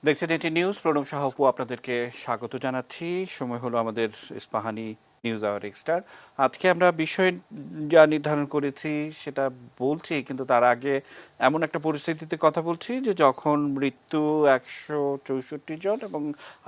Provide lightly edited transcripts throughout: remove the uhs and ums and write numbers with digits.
দেখছেন এটি নিউজ, প্রণব সাহা আপু আপনাদেরকে স্বাগত জানাচ্ছি। সময় হলো আমাদের ইস্পাহানি নিউজ আওয়ার এক্সট্রার। আজকে আমরা বিষয় যা নির্ধারণ করেছি সেটা বলছি, কিন্তু তার আগে এমন একটা পরিস্থিতিতে কথা বলছি যে যখন মৃত্যু 164 জন এবং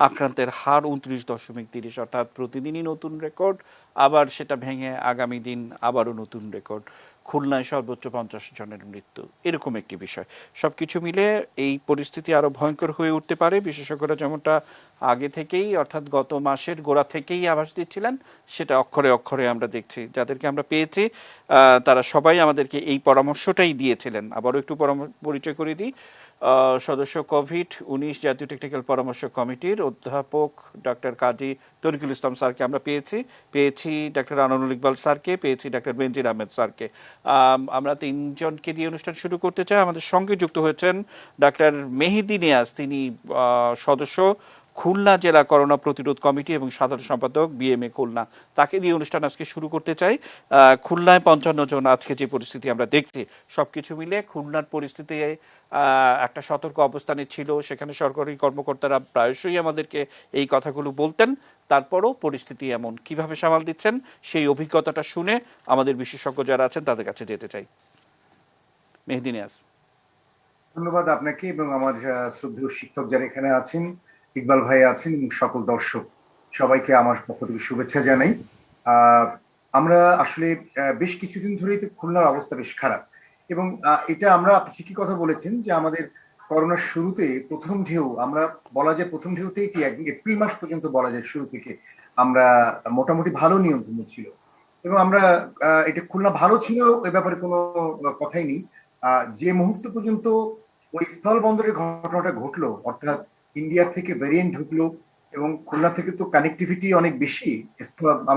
আক্রান্তের হার 29.30, অর্থাৎ প্রতিদিনই নতুন রেকর্ড, আবার সেটা ভেঙে আগামী দিন আবারও নতুন রেকর্ড। খুলনায় সর্বোচ্চ 50 জনের মৃত্যু, এরকম একটি বিষয়। সব কিছু মিলে এই পরিস্থিতি আরও ভয়ঙ্কর হয়ে উঠতে পারে। বিশেষজ্ঞরা যেমনটা আগে থেকেই, অর্থাৎ গত মাসের গোড়া থেকেই আভাস দিচ্ছিলেন, সেটা অক্ষরে অক্ষরে আমরা দেখছি। যাদেরকে আমরা পেয়েছি তারা সবাই আমাদেরকে এই পরামর্শটাই দিয়েছিলেন। আবারও একটু পরিচয় করে দিই। সদস্য কোভিড-19 জাতীয় টেকনিক্যাল পরামর্শ কমিটির অধ্যাপক ডক্টর কাজী তরিকুল ইসলাম স্যারকে আমরা পেয়েছি ডক্টর আননুল ইকবাল স্যারকে, পেয়েছি ডক্টর বেনজির আহমেদ স্যারকে। আমরা তিনজনকে দিয়ে অনুষ্ঠান শুরু করতে চাই। আমাদের সঙ্গে যুক্ত হয়েছেন ডাক্তার মেহেদি নিয়াজ, তিনি সদস্য খুলনা জেলা করোনা প্রতিরোধ কমিটি এবং সাধারণ সম্পাদক বিএমএ খুলনা। তাকে দিয়ে অনুষ্ঠান আজকে শুরু করতে চাই। খুলনায় 55 জন, আজকে যে পরিস্থিতি আমরা দেখছি, সবকিছু মিলে খুলনার পরিস্থিতি একটা সতর্ক অবস্থানে ছিল। সেখানে সরকারি কর্মকর্তারা প্রায়শই আমাদেরকে এই কথাগুলো বলতেন। তারপরও পরিস্থিতি এমন, কিভাবে সামাল দিচ্ছেন সেই অভিজ্ঞতাটা শুনে আমাদের বিশেষজ্ঞ যারা আছেন তাদের কাছে যেতে চাই। মেহেদি নিয়াজ। ধন্যবাদ আপনাকে এবং আমার শ্রদ্ধেয় শিক্ষক যারা এখানে আছেন, ইকবাল ভাই আছেন এবং সকল দর্শক সবাইকে আমার পক্ষ থেকে শুভেচ্ছা জানাই। আমরা আসলে বেশ কিছুদিন ধরেই তো খুলনার অবস্থা বেশ খারাপ, এবং এটা আমরা ঠিকই কথা বলেছেন যে আমাদের করোনার শুরুতে প্রথম ঢেউ, আমরা বলা যায় প্রথম ঢেউতেই কি একদিন এপ্রিল মাস পর্যন্ত বলা যায় শুরু থেকে আমরা মোটামুটি ভালো নিয়ন্ত্রণে ছিল, এবং আমরা এটা খুলনা ভালো ছিল এ ব্যাপারে কোনো কথাই নেই। যে মুহূর্ত পর্যন্ত ওই স্থল বন্দরের ঘটনাটা ঘটলো, অর্থাৎ ইন্ডিয়ার থেকে ভেরিয়েন্ট ঢুকলো এবং খুলনা থেকে তো কানেক্টিভিটি অনেক বেশি,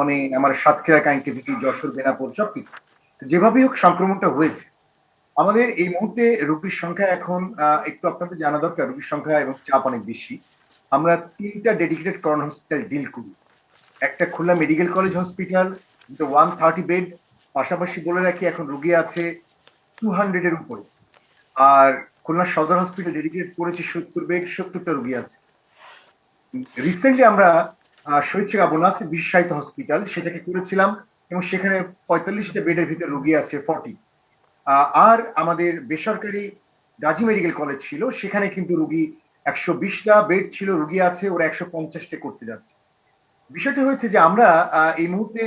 মানে আমার সাতক্ষীরা কানেক্টিভিটি, যশোর, বেনাপোল সবকিছু, যেভাবেই হোক সংক্রমণটা হয়েছে। আমাদের এই মুহূর্তে রোগীর সংখ্যা এখন একটু আপনাদের জানা দরকার, রোগীর সংখ্যা এবং চাপ অনেক বেশি। আমরা 3টা ডেডিকেটেড করোনা হসপিটাল ডিল করি। একটা Khulna medical college hospital, 130 bed, পাশাপাশি বলে রাখি এখন রোগী আছে 200-এর উপরে। আর খুলনা সদর হসপিটাল ডেডিকেট করেছি 70 বেড, 70টা রোগী আছে। রিসেন্টলি আমরা শহীদ শেখ আবু নাসির বিশেষায়িত হসপিটাল সেটাকে করেছিলাম, এবং সেখানে 45টা বেডের ভিতরে রোগী আছে 40। আর আমাদের বেসরকারি গাজী মেডিকেল কলেজ ছিল, সেখানে কিন্তু রোগী 120টা বেড ছিল, রোগী আছে ওরা 150টা করতে যাচ্ছে। বিষয়টা হয়েছে যে আমরা এই মুহূর্তে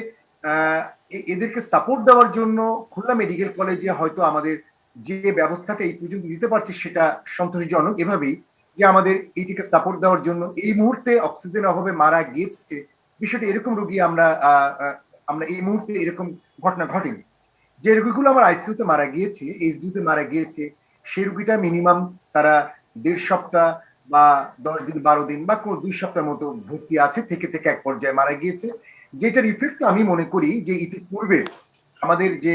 এদেরকে সাপোর্ট দেওয়ার জন্য খুলনা মেডিকেল কলেজে হয়তো আমাদের যে ব্যবস্থাটা এই পর্যন্ত দিতে পারছি সেটা সন্তোষজনক, এভাবেই যে আমাদের এইটিকে সাপোর্ট দেওয়ার জন্য এই মুহূর্তে অক্সিজেন অভাবে মারা গিয়েছে বিষয়টা এরকম রোগী আমরা আমরা এই মুহূর্তে এরকম ঘটনা ঘটেনি। যে রোগীগুলো আমার আইসিইউতে মারা গিয়েছে, এইচডিইউতে মারা গিয়েছে, সেই রোগীটা মিনিমাম তারা 1.5 সপ্তাহ বা 10 দিন, 12 দিন বা কোনো 2 সপ্তাহের মতো ভর্তি আছে, থেকে থেকে এক পর্যায়ে মারা গিয়েছে। যেটার ইফেক্ট আমি মনে করি যে ইতিপূর্বে আমাদের যে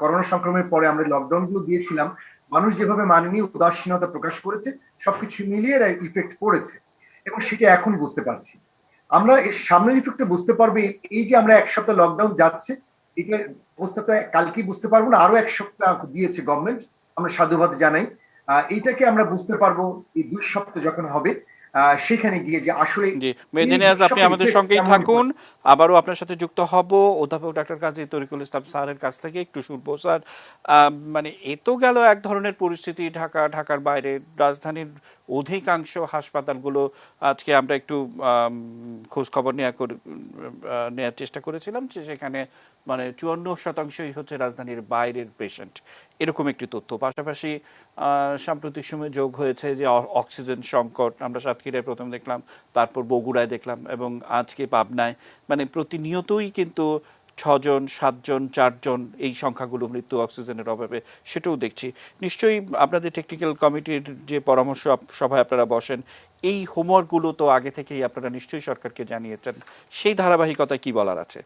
করোনা সংক্রমণের পরে আমরা লকডাউন গুলো দিয়েছিলাম, মানুষ যেভাবে মানেনি, উদাসীনতা প্রকাশ করেছে, সবকিছু মিলিয়ে ইফেক্ট পড়েছে, এবং সেটা এখন বুঝতে পারছি। আমরা এর সামনের ইফেক্টটা বুঝতে পারবো এই যে আমরা 1 সপ্তাহ লকডাউন যাচ্ছে, এটার অবস্থাটা কালকেই বুঝতে পারবো না, আরো 1 সপ্তাহ দিয়েছে গভর্নমেন্ট, আমরা সাধুবাদ জানাই। এইটাকে আমরা বুঝতে পারবো এই 2 সপ্তাহ যখন হবে, সেখানে গিয়ে যে আসলে জি মেহেদি নিয়াজ, আপনি আমাদের সঙ্গেই থাকুন। আবারও আপনার সাথে যুক্ত হব অধ্যাপক ডাক্তার কাজী তরিকুল ইসলাম স্যারের কাছ থেকে একটু শুনবো। স্যার, মানে এ তো গেল এক ধরনের পরিস্থিতি, ঢাকার বাইরে রাজধানীর অধিকাংশ হাসপাতালগুলো, আজকে আমরা একটু খোঁজ খবর নেওয়ার চেষ্টা করেছিলাম যে সেখানে মানে 54%ই হচ্ছে রাজধানীর বাইরের পেশেন্ট, এরকম একটি তথ্য। পাশাপাশি সাম্প্রতিক সময়ে যোগ হয়েছে যে অক্সিজেন সংকট, আমরা সাতক্ষীরায় প্রথম দেখলাম, তারপর বগুড়ায় দেখলাম এবং আজকে পাবনায়। মানে প্রতিনিয়তই কিন্তু 6 জন, 7 জন, 4 জন এই সংখ্যাগুলো মৃত্যু অক্সিজেনের অভাবে, সেটাও দেখছি। নিশ্চয়ই আপনাদের টেকনিক্যাল কমিটির যে পরামর্শ সভায় আপনারা বসেন, এই হোমওয়ার্কগুলো তো আগে থেকেই আপনারা নিশ্চয়ই সরকারকে জানিয়েছেন, সেই ধারাবাহিকতায় কি বলার আছে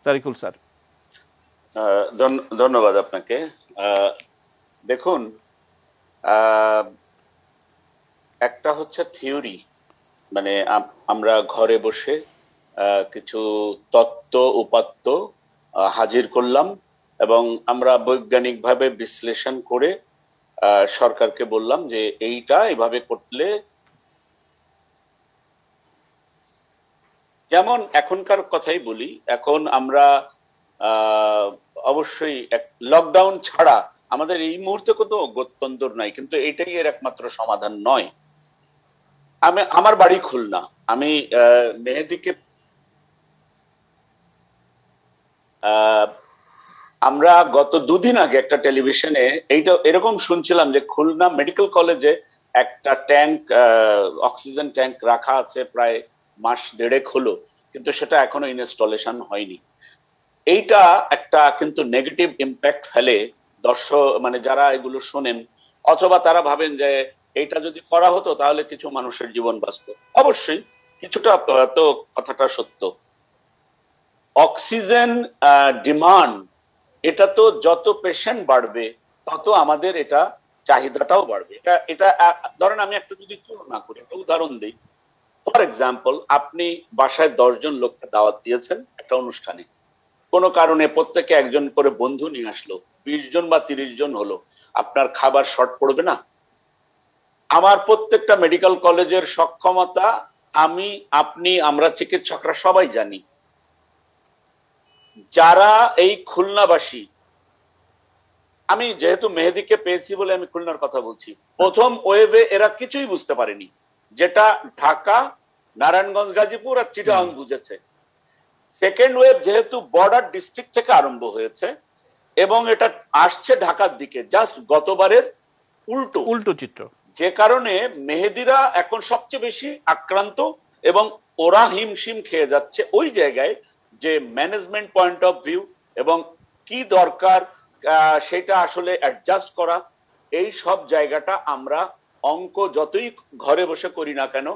তারিকুল স্যার? ধন্যবাদ আপনাকে। দেখুন, একটা হচ্ছে থিওরি, মানে আমরা ঘরে বসে কিছু তত্ত্ব উপাত্ত হাজির করলাম এবং আমরা বৈজ্ঞানিকভাবে বিশ্লেষণ করে সরকারকে বললাম যে এইটা এভাবে করলে, যেমন এখনকার কথাই বলি, এখন আমরা আহ, অবশ্যই লকডাউন ছাড়া আমাদের এই মুহূর্তে কোনো গত্যন্তর নাই, কিন্তু এটাই এর একমাত্র সমাধান নয়। আমার বাড়ি খুলনা। আমি মেহেদীকে আহ, আমরা গত দুদিন আগে একটা টেলিভিশনে এইটা এরকম শুনছিলাম যে খুলনা মেডিকেল কলেজে একটা ট্যাঙ্ক, অক্সিজেন ট্যাঙ্ক রাখা আছে, প্রায় মাস দেড়েক হলো, কিন্তু সেটা এখনো ইনস্টলেশন হয়নি। এইটা একটা কিন্তু নেগেটিভ ইম্প্যাক্ট ফেলে দর্শক, মানে যারা এগুলো শোনেন, অথবা তারা ভাবেন যে এইটা যদি করা হতো তাহলে কিছু মানুষের জীবন বাঁচতো। অবশ্যই কিছুটা তো কথাটা সত্য। অক্সিজেন ডিমান্ড, এটা তো যত পেশেন্ট বাড়বে তত আমাদের এটা চাহিদাটাও বাড়বে। এটা এটা ধরেন আমি একটা যদি তুলনা করি, একটা উদাহরণ দিই। ফর এক্সাম্পল, আপনি বাসায় 10 জন লোককে দাওয়াত দিয়েছেন একটা অনুষ্ঠানে, কোনো কারণে প্রত্যেকে একজন করে বন্ধু নিয়ে আসলো, 20 জন বা 30 জন হলো, আপনার খাবার শর্ট পড়বে না? আমার প্রত্যেকটা মেডিকেল কলেজের সক্ষমতা, আমি, আপনি, আমরা চিকিৎসকরা সবাই জানি। যারা এই খুলনাবাসী, আমি যেহেতু মেহেদীকে পেয়েছি বলে আমি খুলনার কথা বলছি, প্রথম ওয়েভে এরা কিছুই বুঝতে পারেনি, যেটা ঢাকা, নারায়ণগঞ্জ, গাজীপুর আর চিটাগাং বুঝেছে। সেকেন্ড ওয়েভ যেহেতু বর্ডার ডিস্ট্রিক্ট থেকে আরম্ভ হয়েছে এবং এটা আসছে ঢাকার দিকে, জাস্ট গতবারের উল্টো উল্টো চিত্র। যে কারণে মেহেদিরা এখন সবচেয়ে বেশি আক্রান্ত, এবং ওরা হিমশিম খেয়ে যাচ্ছে ওই জায়গায় যে ম্যানেজমেন্ট পয়েন্ট অফ ভিউ এবং কি দরকার সেটা আসলে অ্যাডজাস্ট করা। এই সব জায়গাটা আমরা অঙ্ক যতই ঘরে বসে করি না কেন,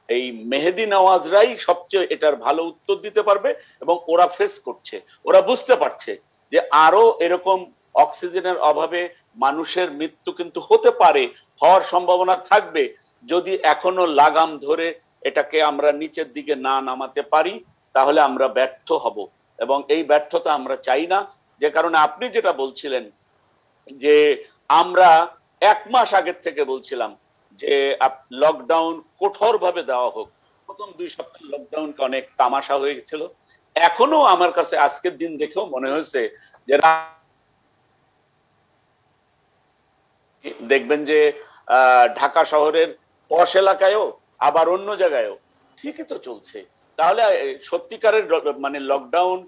এই মেহেদি নওয়াজরাই সবচেয়ে এটার ভালো উত্তর দিতে পারবে, এবং ওরা ফেস করছে, ওরা বুঝতে পারছে যে আরো এরকম অক্সিজেনের অভাবে মানুষের মৃত্যু কিন্তু হতে পারে, হওয়ার সম্ভাবনা থাকবে, যদি এখনো লাগাম ধরে এটাকে আমরা নিচের দিকে না নামাতে পারি, তাহলে আমরা ব্যর্থ হব। এবং এই ব্যর্থতা আমরা চাই না। যে কারণে আপনি যেটা বলছিলেন যে আমরা 1 মাস আগের থেকে বলছিলাম যে লকডাউন কঠোর ভাবে দেওয়া হোক। প্রথম 2 সপ্তাহ লকডাউনকে অনেক তামাশা হয়ে গেছিল। এখনো আমার কাছে আজকের দিন দেখেও মনে হয়েছে যে দেখবেন যে ঢাকা শহরের পশ এলাকায়ও আবার অন্য জায়গায়ও ঠিকই তো চলছে। তাহলে সত্যিকারের মানে লকডাউন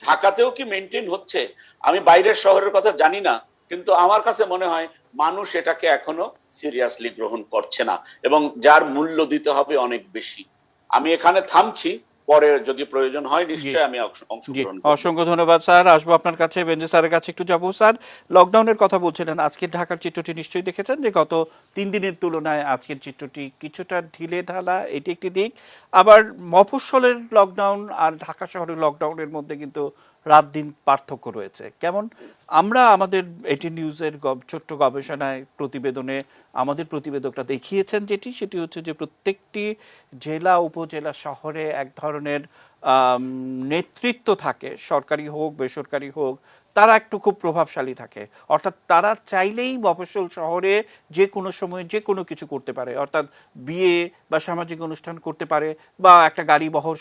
ঢাকাতেও কি মেনটেন হচ্ছে? আমি বাইরের শহরের কথা জানি না, কিন্তু আমার কাছে মনে হয় মানুষ এটাকে এখনো সিরিয়াসলি গ্রহণ করছে না, এবং যার মূল্য দিতে হবে অনেক বেশি। আমি এখানে থামছি, পরে যদি প্রয়োজন হয় জি নিশ্চয়ই আমি জি, অংশগ্রহণ করব। অসংখ্য ধন্যবাদ স্যার। আসবো আপনার কাছে, বেঞ্জে স্যারের কাছে একটু যাবো। স্যার, লকডাউনের কথা বলছিলেন, আজকের ঢাকার চিত্রটি নিশ্চয়ই দেখেছেন যে গত 3 দিনের তুলনায় আজকের চিত্রটি কিছুটা ঢিলে ঢালা, এটি একটি দিক। আবার মফস্বলের লকডাউন আর ঢাকা শহরের লকডাউনের মধ্যে কিন্তু রাত দিন পার্থক্য রয়েছে। কেমন? আমরা আমাদের এটি নিউজের ছোট্ট গবেষণায় প্রতিবেদনে আমাদের প্রতিবেদকরা দেখিয়েছেন যেটি, সেটি হচ্ছে যে প্রত্যেকটি জেলা উপজেলা শহরে এক ধরনের নেতৃত্ব থাকে, সরকারি হোক বেসরকারি হোক, তারা একটু খুব প্রভাবশালী থাকে। অর্থাৎ তারা চাইলেই মফস্বল শহরে যে কোনো সময় যে কোনো কিছু করতে পারে, অর্থাৎ বিয়ে বা সামাজিক অনুষ্ঠান করতে পারে, বা একটা গাড়ি বহর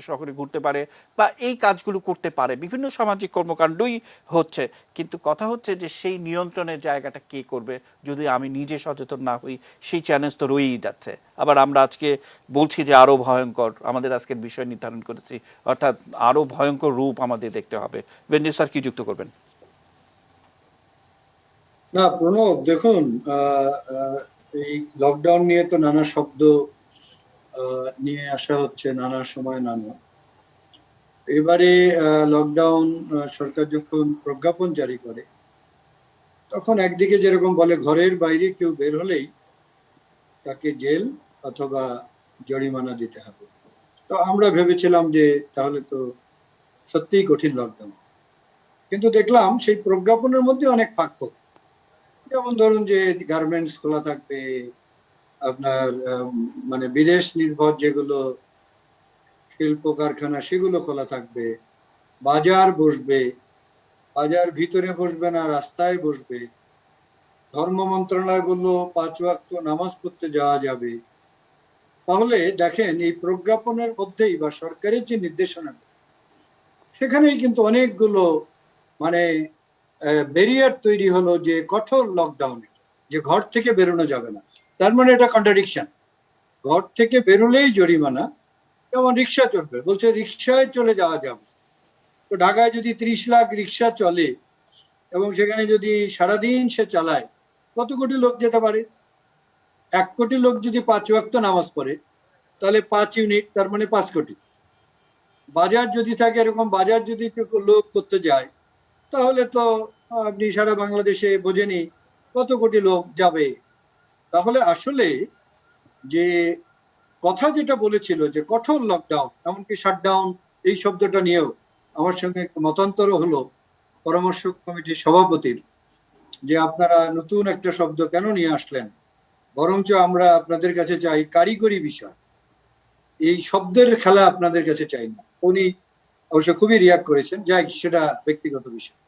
শহরে ঘুরতে পারে, বা এই কাজগুলো করতে পারে, বিভিন্ন সামাজিক কর্মকাণ্ডই হচ্ছে। কিন্তু কথা হচ্ছে যে সেই নিয়ন্ত্রণের জায়গাটা কে করবে যদি আমি নিজে সচেতন না হই? সেই চ্যালেঞ্জ তো রয়েই যাচ্ছে। আবার আমরা আজকে বলছি যে আরো ভয়ঙ্কর, আমাদের আজকের বিষয় নির্ধারণ করেছি, অর্থাৎ আরো ভয়ঙ্কর রূপ আমাদের দেখতে হবে। বেঞ্জি স্যার কি যুক্ত করবেন? না প্রণব, দেখুন, আহ, আহ, এই লকডাউন নিয়ে তো নানা শব্দ নিয়ে আসা হচ্ছে, নানা সময় নানা। এবারে লকডাউন সরকার যখন প্রজ্ঞাপন জারি করে, তখন একদিকে যেরকম বলে ঘরের বাইরে কেউ বের হলেই তাকে জেল অথবা জরিমানা দিতে হবে। তো আমরা ভেবেছিলাম যে তাহলে তো সত্যিই কঠিন লকডাউন, কিন্তু দেখলাম সেই প্রজ্ঞাপনের মধ্যে অনেক ফাঁকফোক। যেমন ধরুন যে গার্মেন্টস খোলা থাকবে, আপনার মানে বিদেশ নির্ভর যেগুলো শিল্প কারখানা সেগুলো খোলা থাকবে, বাজার বসবে, বাজার ভিতরে বসবে না রাস্তায় বসবে, ধর্ম মন্ত্রণালয় বললো 5 ওয়াক্ত নামাজ পড়তে যাওয়া যাবে, তাহলে দেখেন এই প্রজ্ঞাপনের মধ্যেই বা সরকারের যে নির্দেশনা, সেখানেই কিন্তু অনেকগুলো মানে ব্যারিয়ার তৈরি হলো যে কঠোর লকডাউনে, যে ঘর থেকে বেরোনো যাবে না। তার মানে এটা কন্ট্রাডিকশন। ঘর থেকে বেরোলেই জরিমানা, যেমন রিক্সা চলবে, বলছে রিক্সায় চলে যাওয়া যাবে। তো ঢাকায় যদি 30 লাখ রিক্সা চলে এবং সেখানে যদি সারাদিন সে চালায়, কত কোটি লোক যেতে পারে? 1 কোটি লোক যদি 5 ওয়াক্ত নামাজ পড়ে, তাহলে 5 ইউনিট, তার মানে 5 কোটি। বাজার যদি থাকে এরকম, বাজার যদি লোক করতে যায়, তাহলে তো আপনি সারা বাংলাদেশে বোঝেনি কত কোটি লোক যাবে। তাহলে আসলে যে কথা যেটা বলেছিল যে কঠোর লকডাউন, এমনকি শাটডাউন, এই শব্দটা নিয়েও আমার সঙ্গে একটু মতান্তর হলো পরামর্শ কমিটির সভাপতির, যে আপনারা নতুন একটা শব্দ কেন নিয়ে আসলেন, বরঞ্চ আমরা আপনাদের কাছে চাই কারিগরি বিষয়, এই শব্দের খেলা আপনাদের কাছে চাই না। উনি অবশ্য খুবই রিয়াক্ট করেছেন, যাই সেটা ব্যক্তিগত বিষয়।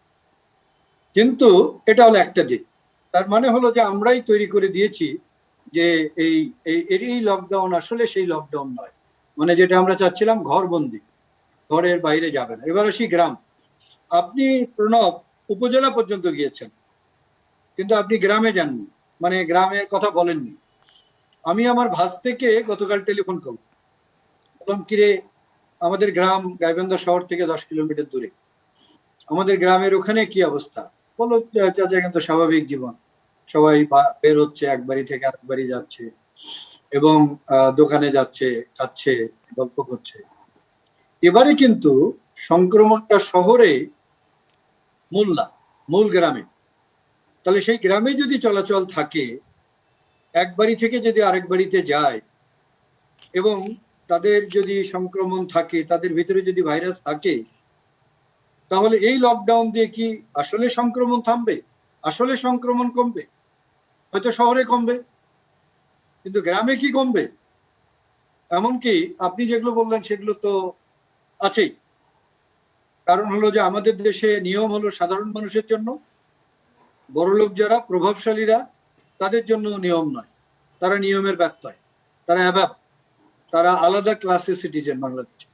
কিন্তু এটা হলো একটা দিক। তার মানে হলো যে আমরাই তৈরি করে দিয়েছি যে এই এই লকডাউন আসলে সেই লকডাউন নয়, মানে যেটা আমরা চাচ্ছিলাম ঘরবন্দি, ঘরের বাইরে যাবে না। এবার আসি গ্রাম। আপনি প্রণব উপজেলা পর্যন্ত গিয়েছেন, কিন্তু আপনি গ্রামে যাননি, মানে গ্রামের কথা বলেননি। আমি আমার ভাস থেকে গতকাল টেলিফোন করলাম, বললাম কিরে, আমাদের গ্রাম গাইবান্ধা শহর থেকে 10 কিলোমিটার দূরে, আমাদের গ্রামের ওখানে কি অবস্থা? বলো চাচা কিন্তু স্বাভাবিক জীবন, সবাই বের হচ্ছে, এক বাড়ি থেকে আরেক বাড়ি যাচ্ছে এবং দোকানে যাচ্ছে, খাচ্ছে, গল্প করছে। এবারে কিন্তু সংক্রমণটা শহরে মূল না, মূল গ্রামে। তাহলে সেই গ্রামে যদি চলাচল থাকে, এক বাড়ি থেকে যদি আরেক বাড়িতে যায় এবং তাদের যদি সংক্রমণ থাকে, তাদের ভিতরে যদি ভাইরাস থাকে, তাহলে এই লকডাউন দিয়ে কি আসলে সংক্রমণ থামবে? আসলে সংক্রমণ কমবে? হয়তো শহরে কমবে, কিন্তু গ্রামে কি কমবে? এমনকি আপনি যেগুলো বললেন সেগুলো তো আছেই। কারণ হলো যে আমাদের দেশে নিয়ম হলো সাধারণ মানুষের জন্য, বড়লোক যারা প্রভাবশালীরা তাদের জন্য নিয়ম নয়, তারা নিয়মের ব্যত্যয়, তারা অ্যাবাব, তারা আলাদা ক্লাসের সিটিজেন বাংলাদেশে।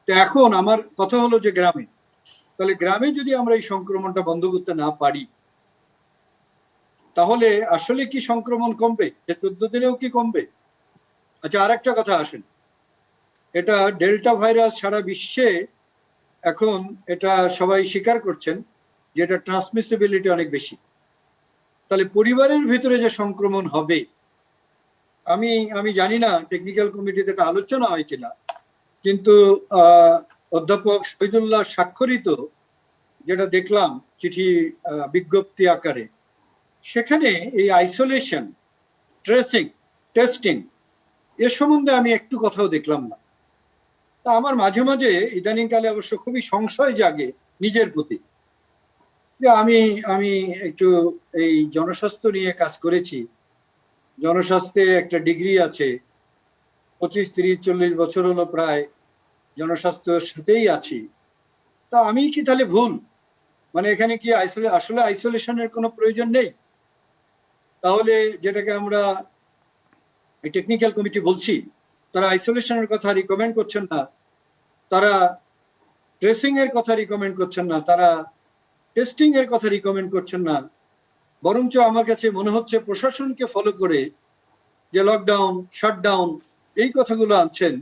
তো এখন আমার কথা হলো যে গ্রামে, তাহলে গ্রামে যদি আমরা এই সংক্রমণটা বন্ধ করতে না পারি, তাহলে আসলে কি সংক্রমণ কমবে? 14 দিনেও কি কমবে? আচ্ছা, আর একটা কথা আসেন, এটা ডেল্টা ভাইরাস সারা বিশ্বে এখন এটা সবাই স্বীকার করছেন যে এটা ট্রান্সমিসিবিলিটি অনেক বেশি। তাহলে পরিবারের ভিতরে যে সংক্রমণ হবে, আমি জানি না টেকনিক্যাল কমিটিতে এটা আলোচনা হয় কিনা, কিন্তু অধ্যাপক শহীদুল্লাহ স্বাক্ষরিত যেটা দেখলাম চিঠি, বিজ্ঞপ্তি আকারে, সেখানে এই আইসোলেশন, ট্রেসিং, টেস্টিং এর সম্বন্ধে আমি একটু কথাও দেখলাম না। তা আমার মাঝে মাঝে ইদানিংকালে অবশ্য খুবই সংশয় জাগে নিজের প্রতি, যে আমি একটু এই জনস্বাস্থ্য নিয়ে কাজ করেছি, জনস্বাস্থ্যে একটা ডিগ্রি আছে, 25, 30, 40 বছর হলো প্রায় জনস্বাস্থ্যের সাথেই আছি। তা আমি কি তাহলে ভুল? মানে এখানে কি আসলে আইসোলেশনের কোনো প্রয়োজন নেই? তাহলে যেটাকে আমরা টেকনিক্যাল কমিটি বলছি, তারা আইসোলেশনের কথা রিকমেন্ড করছেন না, তারা ট্রেসিং এর কথা রিকমেন্ড করছেন না, তারা টেস্টিং এর কথা রিকমেন্ড করছেন না, বরঞ্চ আমার কাছে মনে হচ্ছে প্রশাসনকে ফলো করে যে লকডাউন, শাটডাউন এই কথাগুলো আনছেন,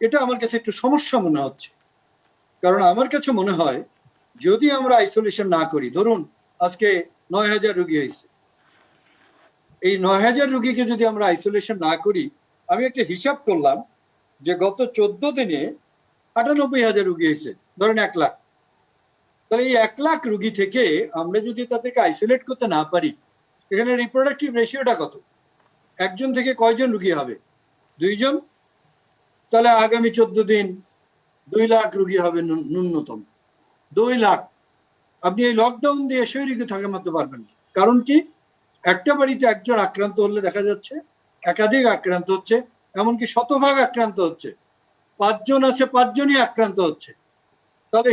এটা আমার কাছে একটু সমস্যা মনে হচ্ছে। কারণ আমার কাছে মনে হয় যদি আমরা আইসোলেশন না করি, ধরুন আজকে 9,000 রোগী হয়েছে, এই 9,000 রোগীকে যদি আমরা আইসোলেশন না করি, আমি একটা হিসাব করলাম যে গত 14 দিনে 98,000 রোগী হয়েছে, ধরেন 1 লাখ। তাহলে এই 1 লাখ রোগী থেকে আমরা যদি তাদেরকে আইসোলেট করতে না পারি, এখানে রিপ্রোডাক্টিভ রেশিওটা কত? একজন থেকে কয়জন রোগী হবে? 2 জন। তাহলে আগামী 14 দিন 2 লাখ রোগী হবে ন্যূনতম। 2 লাখ। আপনি এই লকডাউন দিয়ে সেই রোগী থামাতে পারবেন না। কারণ কি, একটা বাড়িতে একজন আক্রান্ত হলে দেখা যাচ্ছে একাধিক আক্রান্ত হচ্ছে, এমনকি শতভাগ আক্রান্ত হচ্ছে। 5 জন আছে, 5 জনই আক্রান্ত হচ্ছে। তবে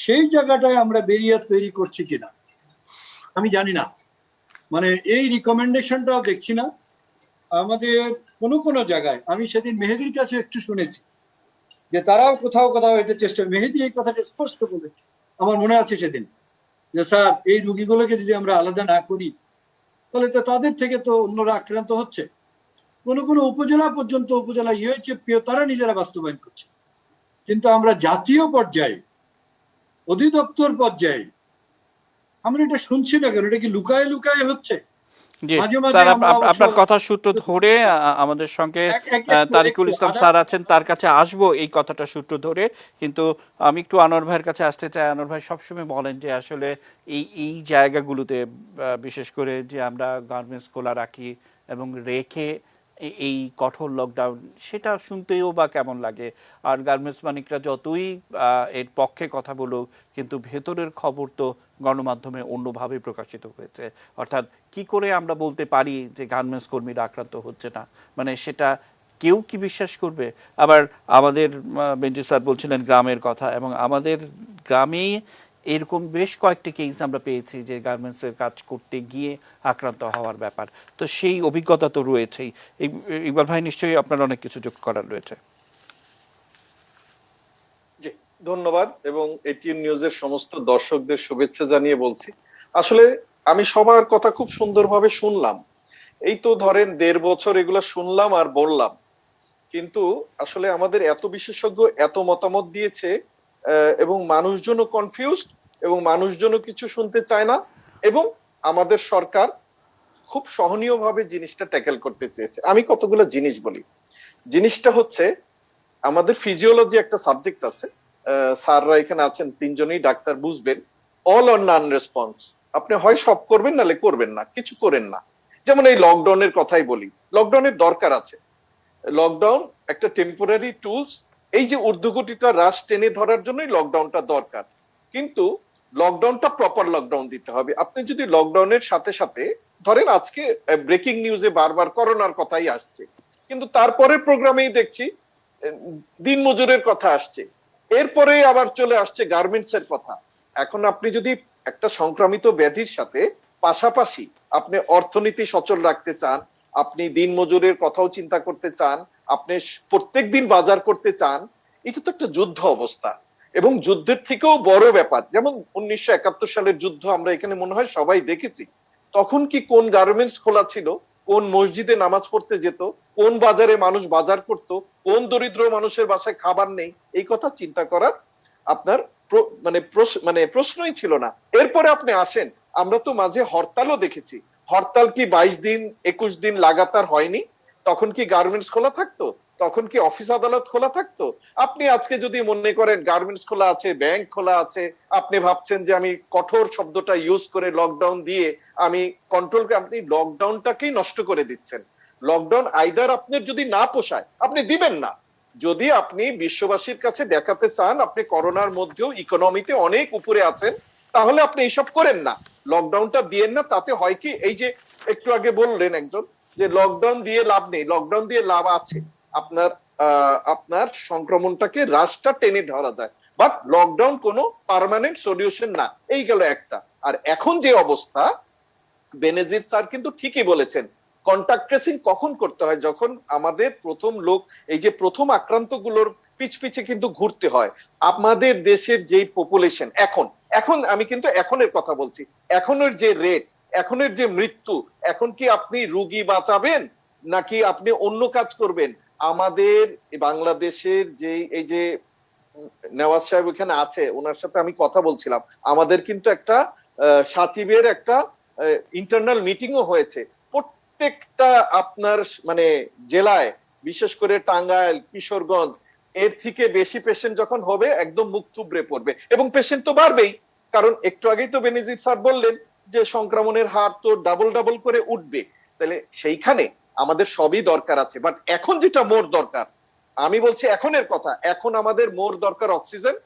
সেই জায়গাটায় আমরা ব্যারিয়ার তৈরি করছি কিনা আমি জানি না। মানে এই রিকমেন্ডেশনটাও দেখছি না আমাদের কোনো জায়গায়। আমি সেদিন মেহেদির কাছে একটু শুনেছি যে তারাও কোথাও কোথাও এটা চেষ্টা, মেহেদি এই কথাটা স্পষ্ট বলেছে আমার মনে আছে সেদিন, যে স্যার এই রুগীগুলোকে যদি আমরা আলাদা না করি তাহলে তো তাদের থেকে তো অন্যরা আক্রান্ত হচ্ছে। কোনো উপজেলা পর্যন্ত, উপজেলা ইউএইচএফপিও তারা নিজেরা বাস্তবায়ন করছে, কিন্তু আমরা জাতীয় পর্যায়ে অধিদপ্তর পর্যায়ে আমরা এটা শুনছি না কেন? এটা কি লুকায়ে লুকায়ে হচ্ছে? জি মাঝে মাঝে স্যার, আমরা আপনার কথার সূত্র ধরে আমাদের সঙ্গে তারিকুল ইসলাম স্যার আছেন, তার কাছে আসবো এই কথাটা সূত্র ধরে। কিন্তু আমি একটু আনোয়ার ভাইয়ের কাছে আসতে চাই। আনোয়ার ভাই সবসময় বলেন যে আসলে এই জায়গাগুলোতে বিশেষ করে যে আমরা গার্মেন্টস খোলা রাখি এবং রেখে এই কঠোর লকডাউন, সেটা শুনতেও বা কেমন লাগে। আর গার্মেন্টস মালিকরা যতই এর পক্ষে কথা বলুক, কিন্তু ভেতরের খবর তো গণমাধ্যমে অন্যভাবে প্রকাশিত হয়েছে। অর্থাৎ কি করে আমরা বলতে পারি যে গার্মেন্টস কর্মীরা আক্রান্ত হচ্ছে না, মানে সেটা কেউ কি বিশ্বাস করবে? আবার আমাদের বেঞ্জি স্যার বলছিলেন গ্রামের কথা, এবং আমাদের গ্রামে এরকম বেশ কয়েকটি কেস আমরা পেয়েছি যে গার্মেন্টসের কাজ করতে গিয়ে আক্রান্ত হওয়ার ব্যাপার। তো সেই অভিজ্ঞতা তো রয়েছেই। ইকবাল ভাই নিশ্চয়ই আপনার অনেক কিছু যোগ করার রয়েছে। জি, ধন্যবাদ এবং এটিএন নিউজের সমস্ত দর্শকদের শুভেচ্ছা জানিয়ে বলছি, আসলে আমি সবার কথা খুব সুন্দরভাবে শুনলাম। এই তো ধরেন 1.5 বছর এগুলা শুনলাম আর বললাম, কিন্তু আসলে আমাদের এত বিশেষজ্ঞ এত মতামত দিয়েছে, এবং মানুষজনও কনফিউজড এবং মানুষজনও কিছু শুনতে চায় না, এবং আমাদের সরকার খুব সহনীয়ভাবে জিনিসটা ট্যাকেল করতে চেয়েছে। আমি কতগুলো জিনিস বলি। জিনিসটা হচ্ছে, আমাদের ফিজিওলজি একটা সাবজেক্ট আছে, স্যাররা এখানে আছেন 3 জনই ডাক্তার, বুঝবেন। অল অর নান রেসপন্স, আপনি হয় সব করবেন নালে করবেন না, কিছু করেন না। যেমন এই লকডাউনের কথাই বলি, লকডাউনের দরকার আছে। লকডাউন একটা টেম্পোরারি টুলস, এই যে ঊর্ধ্বগতিটা হ্রাস টেনে ধরার জন্যই লকডাউনটা দরকার, কিন্তু লকডাউনটা প্রপার লকডাউন দিতে হবে। আপনি যদি লকডাউনের সাথে সাথে ধরেন, আজকে ব্রেকিং নিউজে বারবার করোনার কথাই আসছে, কিন্তু তারপরে প্রোগ্রামেই দেখছি দিন মজুরের কথা আসছে, এরপরে আবার চলে আসছে গার্মেন্টস এর কথা। এখন আপনি যদি একটা সংক্রামিত ব্যাধির সাথে পাশাপাশি আপনি অর্থনীতি সচল রাখতে চান, আপনি দিন মজুরের কথাও চিন্তা করতে চান, আপনি প্রত্যেক দিন বাজার করতে চান, এটা তো একটা যুদ্ধ অবস্থা। এবং যুদ্ধের থেকেও বড় ব্যাপার, যেমন 1971 সালের যুদ্ধ আমরা এখানে মনে হয় সবাই দেখেছি। তখন কি কোন গার্মেন্টস খোলা ছিল, কোন মসজিদে নামাজ পড়তে যেত, কোন বাজারে মানুষ বাজার করত, কোন দরিদ্র মানুষের বাসায় খাবার নেই, এই কথা চিন্তা করার আপনার প্রশ্নই ছিল না। এরপরে আপনি আসেন, আমরা তো মাঝে হরতালও দেখেছি। হরতাল কি 22 দিন 21 দিন লাগাতার হয়নি? তখন কি গার্মেন্টস খোলা থাকতো? তখন কি অফিস আদালত খোলা থাকতো? আপনি আজকে যদি মনে করেন গার্মেন্টস খোলা আছে, ব্যাংক খোলা আছে, আপনি ভাবছেন যে আমি কঠোর শব্দটা ইউজ করে লকডাউন দিয়ে আমি কন্ট্রোল, আপনি লকডাউনটাকেই নষ্ট করে দিচ্ছেন। লকডাউন আইদার আপনার যদি না পোষায় আপনি দিবেন না, যদি আপনি বিশ্ববাসীর কাছে দেখাতে চান আপনি করোনার মধ্যেও ইকোনমিতে অনেক উপরে আছেন, তাহলে আপনি এইসব করেন না, লকডাউনটা দিয়েন না। তাতে হয় কি, এই যে একটু আগে বললেন একজন যে লকডাউন দিয়ে লাভ নেই, লকডাউন দিয়ে লাভ আছে। আপনার আপনার সংক্রমণটাকে রাশটা টেনে ধরা যায়, বাট লকডাউন কোনো পার্মানেন্ট সলিউশন না। এই গেল একটা। আর এখন যে অবস্থা, বেনজির স্যার কিন্তু ঠিকই বলেছেন, কন্টাক্ট ট্রেসিং কখন করতে হয়? যখন আমাদের প্রথম লোক, এই যে প্রথম আক্রান্ত গুলোর পিছে কিন্তু ঘুরতে হয়। আমাদের দেশের যেই পপুলেশন এখন আমি কিন্তু এখনের কথা বলছি, এখনের যে রেট, এখনের যে মৃত্যু, এখন কি আপনি রুগী বাঁচাবেন নাকি আপনি অন্য কাজ করবেন? আমাদের বাংলাদেশের যে এই যে নেওয়াজ সাহেব এখানে আছে, ওনার সাথে আমি কথা বলছিলাম, আমাদের কিন্তু একটা সাচিবের একটা ইন্টারনাল মিটিংও হয়েছে। প্রত্যেকটা আপনার জেলায়, বিশেষ করে টাঙ্গাইল, কিশোরগঞ্জ, এর থেকে বেশি পেশেন্ট যখন হবে একদম মুখ থুবড়ে পড়বে, এবং পেশেন্ট তো বাড়বেই। কারণ একটু আগেই তো বেনজির স্যার বললেন যে সংক্রমণের হার তো ডাবল করে উঠবে। তাহলে সেইখানে আমাদের সবই দরকার আছে, বাট এখন যেটা মোর দরকার, আমি বলছি এখনের কথা, এখন আমাদের মোর দরকার অক্সিজেন,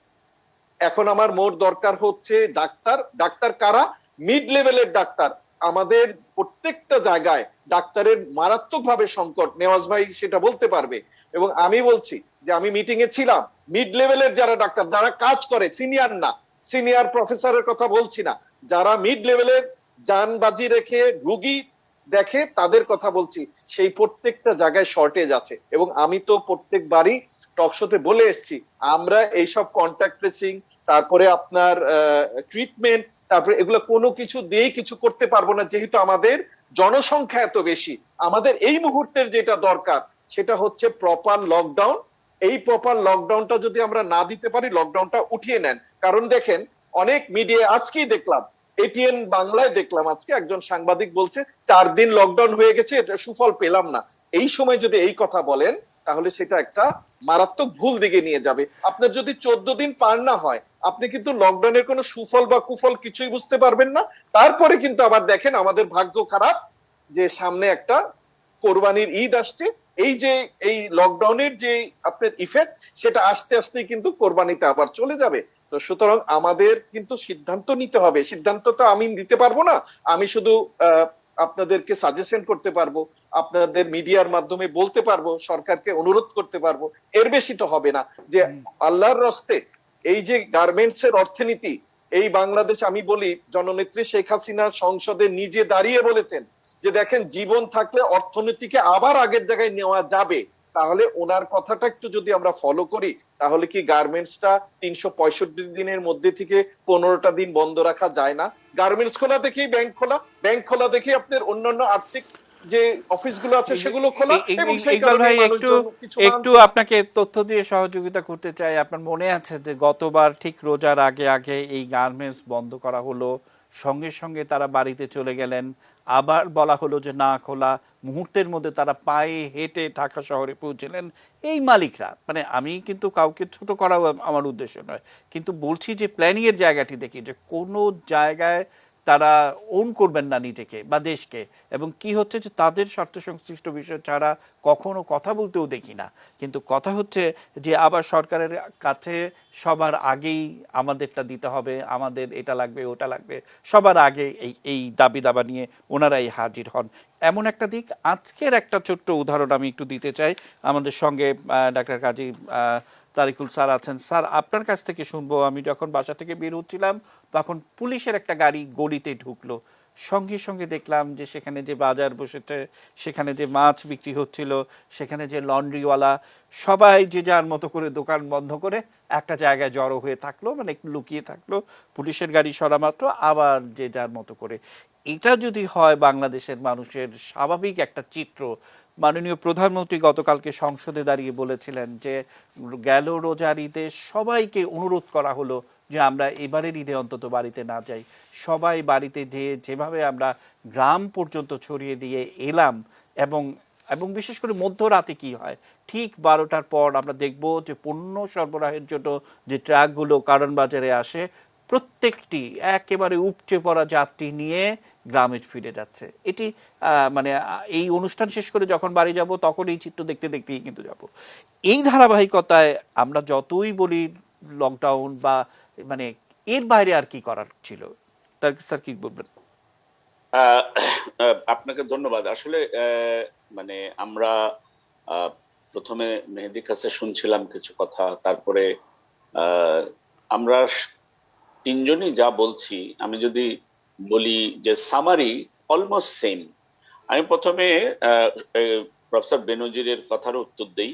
এখন আমার মোর দরকার হচ্ছে ডাক্তার। ডাক্তার কারা? মিড লেভেলের ডাক্তার। আমাদের প্রত্যেকটা জায়গায় ডাক্তারের মারাত্মক ভাবে সংকট, নেওয়াজ ভাই সেটা বলতে পারবে। এবং আমি বলছি যে আমি মিটিং এ ছিলাম, মিড লেভেলের যারা ডাক্তার, যারা কাজ করে, সিনিয়র না, সিনিয়র প্রফেসরের কথা বলছি না, যারা মিড লেভেলের জানবাজি রেখে রুগী দেখে তাদের কথা বলছি, সেই প্রত্যেকটা জায়গায় শর্টেজ আছে। এবং আমি তো প্রত্যেকবারই টকশোতে বলে এসেছি, আমরা এইসব কন্ট্যাক্ট ট্রেসিং, তারপরে আপনার ট্রিটমেন্ট, তারপরে এগুলো কোনো কিছু দিয়েই কিছু করতে পারবো না, যেহেতু আমাদের জনসংখ্যা এত বেশি। আমাদের এই মুহূর্তের যেটা দরকার সেটা হচ্ছে প্রপার লকডাউন। এই প্রপার লকডাউনটা যদি আমরা না দিতে পারি, লকডাউনটা উঠিয়ে নেন। কারণ দেখেন, অনেক মিডিয়া আজকেই দেখলাম, এটিএন বাংলায় দেখলাম আজকে একজন সাংবাদিক বলছে 4 দিন লকডাউন হয়ে গেছে, এটা সুফল পেলাম না। এই সময় যদি এই কথা বলেন, তাহলে সেটা একটা মারাত্মক ভুল দিকে নিয়ে যাবে। আপনার যদি 14 দিন পার না হয়, আপনি কিন্তু লকডাউনের কোনো সুফল বা কুফল কিছুই বুঝতে পারবেন না। তারপরে কিন্তু আবার দেখেন, আমাদের ভাগ্য খারাপ যে সামনে একটা কোরবানির ঈদ আসছে। এই যে এই লকডাউনের যে আপনার ইফেক্ট, সেটা আস্তে আস্তে কিন্তু কোরবানিতে আবার চলে যাবে। তো সুতরাং আমাদের কিন্তু সিদ্ধান্ত নিতে হবে। সিদ্ধান্তটা আমি নিতে পারবো না, আমি শুধু আপনাদেরকে সাজেশন করতে পারবো, আপনাদের মিডিয়ার মাধ্যমে বলতে পারবো, সরকারকে অনুরোধ করতে পারবো, এর বেশি তো হবে না। যে আল্লাহর রস্তে এই যে গার্মেন্টস এর অর্থনীতি, এই বাংলাদেশ, আমি বলি জননেত্রী শেখ হাসিনা সংসদে নিজে দাঁড়িয়ে বলেছেন যে দেখেন, জীবন থাকলে অর্থনীতিকে আবার আগের জায়গায় নেওয়া যাবে। তাহলে ওনার কথাটা একটু যদি আমরা ফলো করি, তাহলে কি গার্মেন্টসটা 365 দিনের মধ্যে থেকে 15টা দিন বন্ধ রাখা যায় না? গার্মেন্টস খোলা দেখেই ব্যাংক খোলা, ব্যাংক খোলা দেখেই আপনার অন্যান্য আর্থিক যে অফিসগুলো আছে সেগুলো খোলা, এবং সেই ইকবাল কারণে ভাই মানুষজন কিছু একটু মানছে না। আপনাকে তথ্য দিয়ে সহযোগিতা করতে চাই। আপনার মনে আছে যে গতবার ঠিক রোজার আগে আগে এই গার্মেন্টস বন্ধ করা হলো, সঙ্গে সঙ্গে তারা বাড়িতে চলে গেলেন, আবার বলা হলো যে না খোলা, মুহূর্তের মধ্যে তারা পায়ে হেঁটে ঢাকা শহরে পৌঁছলেন। এই মালিকরা, মানে আমি কিন্তু কাউকে ছোট করা আমার উদ্দেশ্য নয়, কিন্তু বলছি যে প্ল্যানিং এর জায়গাটি দেখি যে কোনো জায়গায় তারা ওন করবেন না নিজেকে বা দেশকে, এবং কি হচ্ছে যে তাদের স্বার্থ সংশ্লিষ্ট বিষয় ছাড়া কখনো কথা বলতেও দেখি না। কিন্তু কথা হচ্ছে যে আবার সরকারের কাছে সবার আগেই আমাদেরটা দিতে হবে, আমাদের এটা লাগবে ওটা লাগবে, সবার আগে এই এই দাবি দাবা নিয়ে ওনারাই হাজির হন। এমন একটা দিক, আজকের একটা ছোট্ট উদাহরণ আমি একটু দিতে চাই। আমাদের সঙ্গে ডাক্তার কাজী তারিকুল স্যার আছেন। স্যার, আপনার কাছ থেকে শুনবো, আমি যখন বাসা থেকে বের হচ্ছিলাম তখন পুলিশের একটা গাড়ি গলিতে ঢুকলো, সঙ্গে সঙ্গে দেখলাম যে সেখানে যে বাজার বসেছে, সেখানে যে মাছ বিক্রি হচ্ছিল, সেখানে যে লন্ড্রিওয়ালা, সবাই যে যার মতো করে দোকান বন্ধ করে একটা জায়গায় জড়ো হয়ে থাকলো, মানে একটু লুকিয়ে থাকলো। পুলিশের গাড়ি সরা মাত্র আবার যে যার মতো করে। এটা যদি হয় বাংলাদেশের মানুষের স্বাভাবিক একটা চিত্র। মাননীয় প্রধানমন্ত্রী গতকালকে সংসদে দাঁড়িয়ে বলেছিলেন যে গেল রোজার ঈদে সবাইকে অনুরোধ করা হলো যে আমরা এবারের ঈদে অন্তত বাড়িতে না যাই, সবাই বাড়িতে যেভাবে আমরা গ্রাম পর্যন্ত ছড়িয়ে দিয়ে এলাম, এবং এবং বিশেষ করে মধ্যরাতে কি হয়, ঠিক 12টার পর আমরা দেখব যে পণ্য সরবরাহের জন্য যে ট্রাকগুলো কারণ বাজারে আসে, প্রত্যেকটি একেবারে উপচে পড়া যাত্রী নিয়ে গ্রামে ফিরে যাচ্ছে। এটি মানে এই অনুষ্ঠান শেষ করে যখন বাড়ি যাব তখন এই চিত্র দেখতে দেখতেই কিন্তু যাব। এই ধারাবাহিকতায় আমরা যতই বলি লকডাউন বা মানে এর বাইরে আর কি করার ছিল, তার স্যার কি বলবেন? আপনাকে ধন্যবাদ। আসলে মানে আমরা প্রথমে মেহেদির কাছে শুনছিলাম কিছু কথা, তারপরে আমরা তিনজনই যা বলছি, আমি যদি বলি যে সামারি অলমোস্ট সেম। আমি প্রথমে প্রফেসর বেনজিরের কথার উত্তর দেই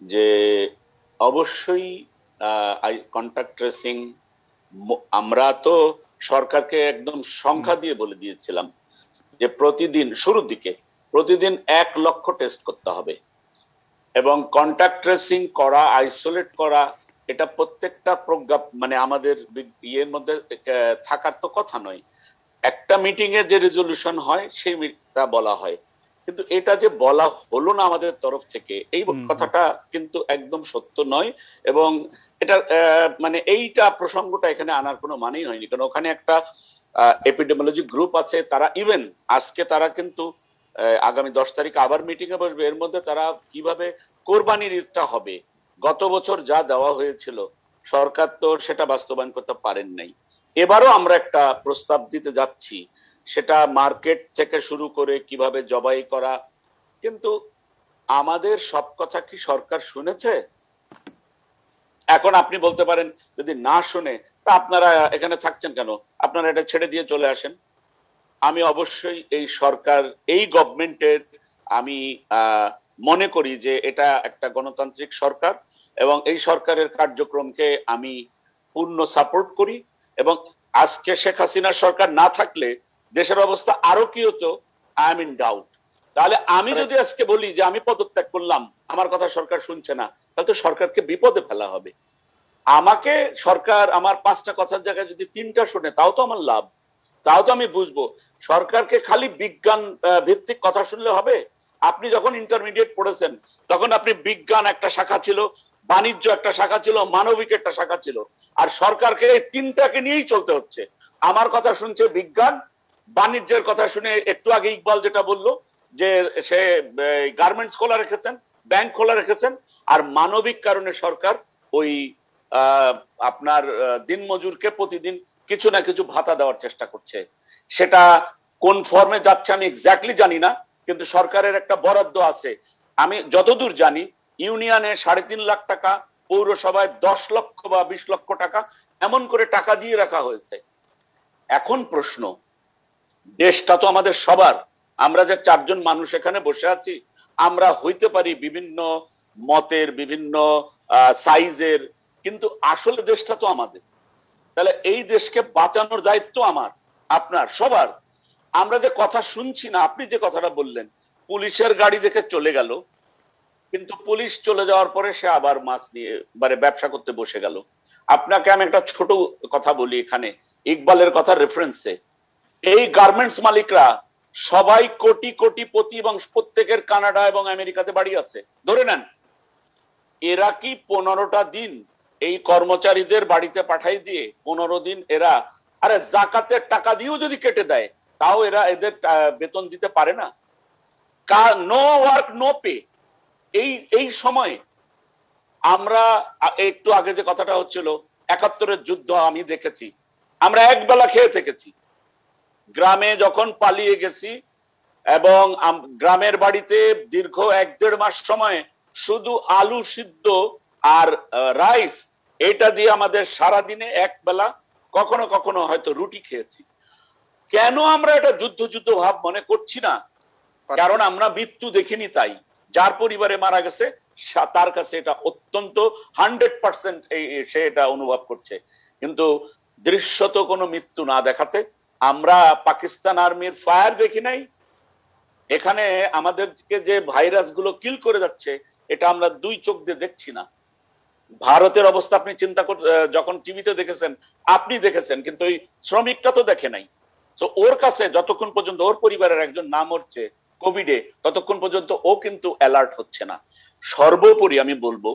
যে অবশ্যই কন্টাক্ট ট্রেসিং, আমরা তো সরকারকে একদম সংখ্যা দিয়ে বলে দিয়েছিলাম যে প্রতিদিন শুরুর দিকে প্রতিদিন 1 লক্ষ টেস্ট করতে হবে, এবং কন্টাক্ট ট্রেসিং করা, আইসোলেট করা, এটা প্রত্যেকটা প্রজ্ঞা মানে আমাদের ইয়ের মধ্যে থাকার তো কথা নয়। একটা মিটিং এ যে রেজলিউশন হয় সেই তা বলা হয়, কিন্তু এটা যে বলা হলো না আমাদের তরফ থেকে, এই কথাটা কিন্তু একদম সত্য নয়। এবং এটা মানে এইটা প্রসঙ্গটা এখানে আনার কোনো মানেই হয়নি, কারণ ওখানে একটা এপিডেমিওলজি গ্রুপ আছে, তারা ইভেন আজকে তারা কিন্তু আগামী 10 তারিখ আবার মিটিং এ বসবে। এর মধ্যে তারা কিভাবে কোরবানির ঈদটা হবে, গত বছর যা দেওয়া হয়েছিল সরকার তো সেটা বাস্তবায়ন করতে পারেন নাই। এবারও আমরা একটা প্রস্তাব দিতে যাচ্ছি, সেটা মার্কেট থেকে শুরু করে কিভাবে জবাই করা, কিন্তু আমাদের সব কথা কি সরকার শুনেছে? এখন আপনি বলতে পারেন যদি না শুনে তা আপনারা এখানে থাকছেন কেন, আপনারা এটা ছেড়ে দিয়ে চলে আসেন। আমি অবশ্যই এই সরকার, এই গভর্নমেন্টের আমি মনে করি যে এটা একটা গণতান্ত্রিক সরকার এবং এই সরকারের কার্যক্রমকে আমি পূর্ণ সাপোর্ট করি। এবং আজকে শেখ হাসিনার সরকার না থাকলে দেশের অবস্থা আরো কি হতো, আই এম ইন ডাউট। তাহলে আমি যদি আজকে বলি যে আমি পদত্যাগ করলাম, আমার কথা সরকার শুনছে না, তাহলে তো সরকারকে বিপদে ফেলা হবে। আমাকে সরকার আমার 5টা কথার জায়গায় যদি 3টা শোনে, তাও তো আমার লাভ, তাও তো আমি বুঝবো। সরকারকে খালি বিজ্ঞান ভিত্তিক কথা শুনলে হবে? আপনি যখন ইন্টারমিডিয়েট পড়েছেন তখন আপনি বিজ্ঞান একটা শাখা ছিল, বাণিজ্য একটা শাখা ছিল, মানবিক একটা শাখা ছিল, আর সরকারকে এই 3টাকে নিয়েই চলতে হচ্ছে। আমার কথা শুনছে বিজ্ঞান, বাণিজ্যের কথা শুনে একটু আগে ইকবাল যেটা বললো যে সে গার্মেন্টস খোলা রেখেছেন, ব্যাংক খোলা রেখেছেন, আর মানবিক কারণে সরকার ওই আপনার দিনমজুরকে প্রতিদিন কিছু না কিছু ভাতা দেওয়ার চেষ্টা করছে। সেটা কোন ফর্মে যাচ্ছে আমি এক্স্যাক্টলি জানি না, কিন্তু সরকারের একটা বরাদ্দ আছে। আমি যতদূর জানি ইউনিয়নে 3.5 লাখ টাকা, পৌরসভায় 10 লক্ষ বা 20 লক্ষ টাকা এমন করে টাকা দিয়ে রাখা হয়েছে। এখন প্রশ্ন, দেশটা তো আমাদের সবার, আমরা যে 4 জন মানুষ এখানে বসে আছি, আমরা হইতে পারি বিভিন্ন মতের, বিভিন্ন সাইজের, কিন্তু আসলে দেশটা তো আমাদের। তাহলে এই দেশকে বাঁচানোর দায়িত্ব আমার, আপনার, সবার। আমরা যে কথা শুনছি না, আপনি যে কথাটা বললেন, পুলিশের গাড়ি দেখে চলে গেল, কিন্তু পুলিশ চলে যাওয়ার পরে সে আবার মাছ নিয়ে ব্যবসা করতে বসে গেল। আপনাকে আমি একটা ছোট কথা বলি এখানে, ইকবালের কথা রেফারেন্সে। এই গার্মেন্টস মালিকরা সবাই কোটি কোটিপতি এবং প্রত্যেকের কানাডা এবং আমেরিকাতে বাড়ি আছে। ধরে নেন, এরা কি 15টা দিন এই কর্মচারীদের বাড়িতে পাঠাই দিয়ে 15 দিন এরা, আরে জাকাতের টাকা দিয়েও যদি কেটে দেয়, তাও এরা এদের বেতন দিতে পারে না? No work no pay. এই সময় আমরা একটু আগে যে কথাটা হচ্ছিল 71-এর যুদ্ধ আমি দেখেছি, আমরা একবেলা খেয়ে থেকেছি। গ্রামে যখন পালিয়ে গেছি এবং গ্রামের বাড়িতে দীর্ঘ 1-1.5 মাস সময় শুধু আলু সিদ্ধ আর রাইস, এটা দিয়ে আমাদের সারাদিনে একবেলা, কখনো কখনো হয়তো রুটি খেয়েছি। কেন আমরা এটা যুদ্ধ যুদ্ধ ভাব মনে করছি না? কারণ আমরা মৃত্যু দেখিনি। তাই যার পরিবারে মারা গেছে তার কাছে এটা অত্যন্ত 100% সে এটা অনুভব করছে। কিন্তু দৃশ্যত কোনো মৃত্যু না দেখাতে আমরা পাকিস্তান আর্মির ফায়ার দেখি নাই। এখানে আমাদেরকে যে ভাইরাস গুলো কিল করে যাচ্ছে, এটা আমরা 2 চোখ দিয়ে দেখছি না। ভারতের অবস্থা আপনি চিন্তা যখন টিভিতে দেখেছেন, আপনি দেখেছেন, কিন্তু ওই শ্রমিকটা তো দেখে নাই। তো ওর কাছে যতক্ষণ পর্যন্ত ওর পরিবারের একজন না মরছে কোভিডে, ততক্ষণ পর্যন্ত ও কিন্তু অ্যালার্ট হচ্ছে না। সর্বোপরি আমি বলবো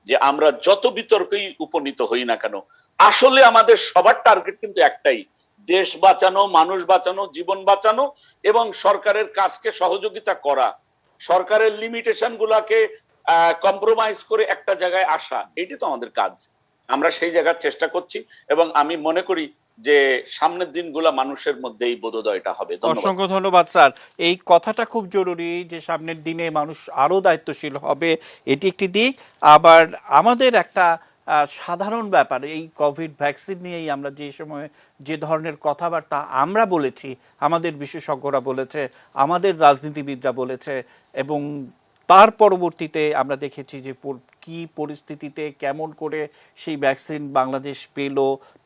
যে আমরা যত বিতর্কেই উপনীত হই না কেন, আসলে আমাদের সবার টার্গেট কিন্তু একটাই, দেশ বাঁচানো, মানুষ বাঁচানো, জীবন বাঁচানো এবং সরকারের কাজকে সহযোগিতা করা, সরকারের লিমিটেশন গুলাকে কম্প্রোমাইজ করে একটা জায়গায় আসা, এটি তো আমাদের কাজ। আমরা সেই জায়গার চেষ্টা করছি এবং আমি মনে করি যে সামনের দিনগুলা মানুষের মধ্যে এই বোধোদয়টা হবে। অসংখ্য ধন্যবাদ স্যার। এই কথাটা খুব জরুরি যে সামনের দিনে মানুষ আরো দায়িত্বশীল হবে, এটি একটি দিক। আবার আমাদের একটা সাধারণ ব্যাপার, এই কোভিড ভ্যাকসিন নিয়েই আমরা যে সময় যে ধরনের কথাবার্তা আমরা বলেছি, আমাদের বিশেষজ্ঞরা বলেছে, আমাদের রাজনীতিবিদরা বলেছে, এবং তার পরবর্তীতে আমরা দেখেছি যে কি পরিস্থিতিতে কেমন করে সেই ভ্যাকসিন বাংলাদেশ পেল,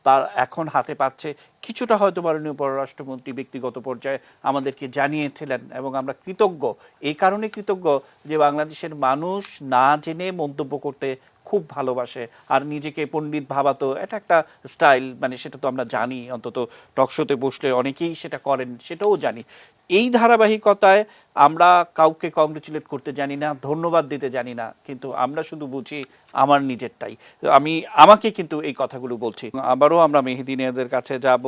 তার এখন হাতে পাচ্ছে। কিছুটা হয়তো মাননীয় পররাষ্ট্রমন্ত্রী ব্যক্তিগত পর্যায়ে আমাদেরকে জানিয়েছিলেন এবং আমরা কৃতজ্ঞ। এই কারণে কৃতজ্ঞ যে বাংলাদেশের মানুষ না জেনে মন্তব্য করতে খুব ভালোবাসে, আর নিজেকে পণ্ডিত ভাবাতো এটা একটা স্টাইল, মানে সেটা তো আমরা জানি, অন্তত টকশোতে বসলে অনেকেই সেটা করেন, সেটাও জানি। এই ধারাবাহিকতায় আমরা কাউকে কংগ্রেচুলেট করতে জানি না, ধন্যবাদ দিতে জানি না, কিন্তু আমরা শুধু বুঝি আমার নিজেরটাই। আমি আমাকে কিন্তু এই কথাগুলো বলছি। আবারও আমরা মেহেদী নেয়াজের কাছে যাব।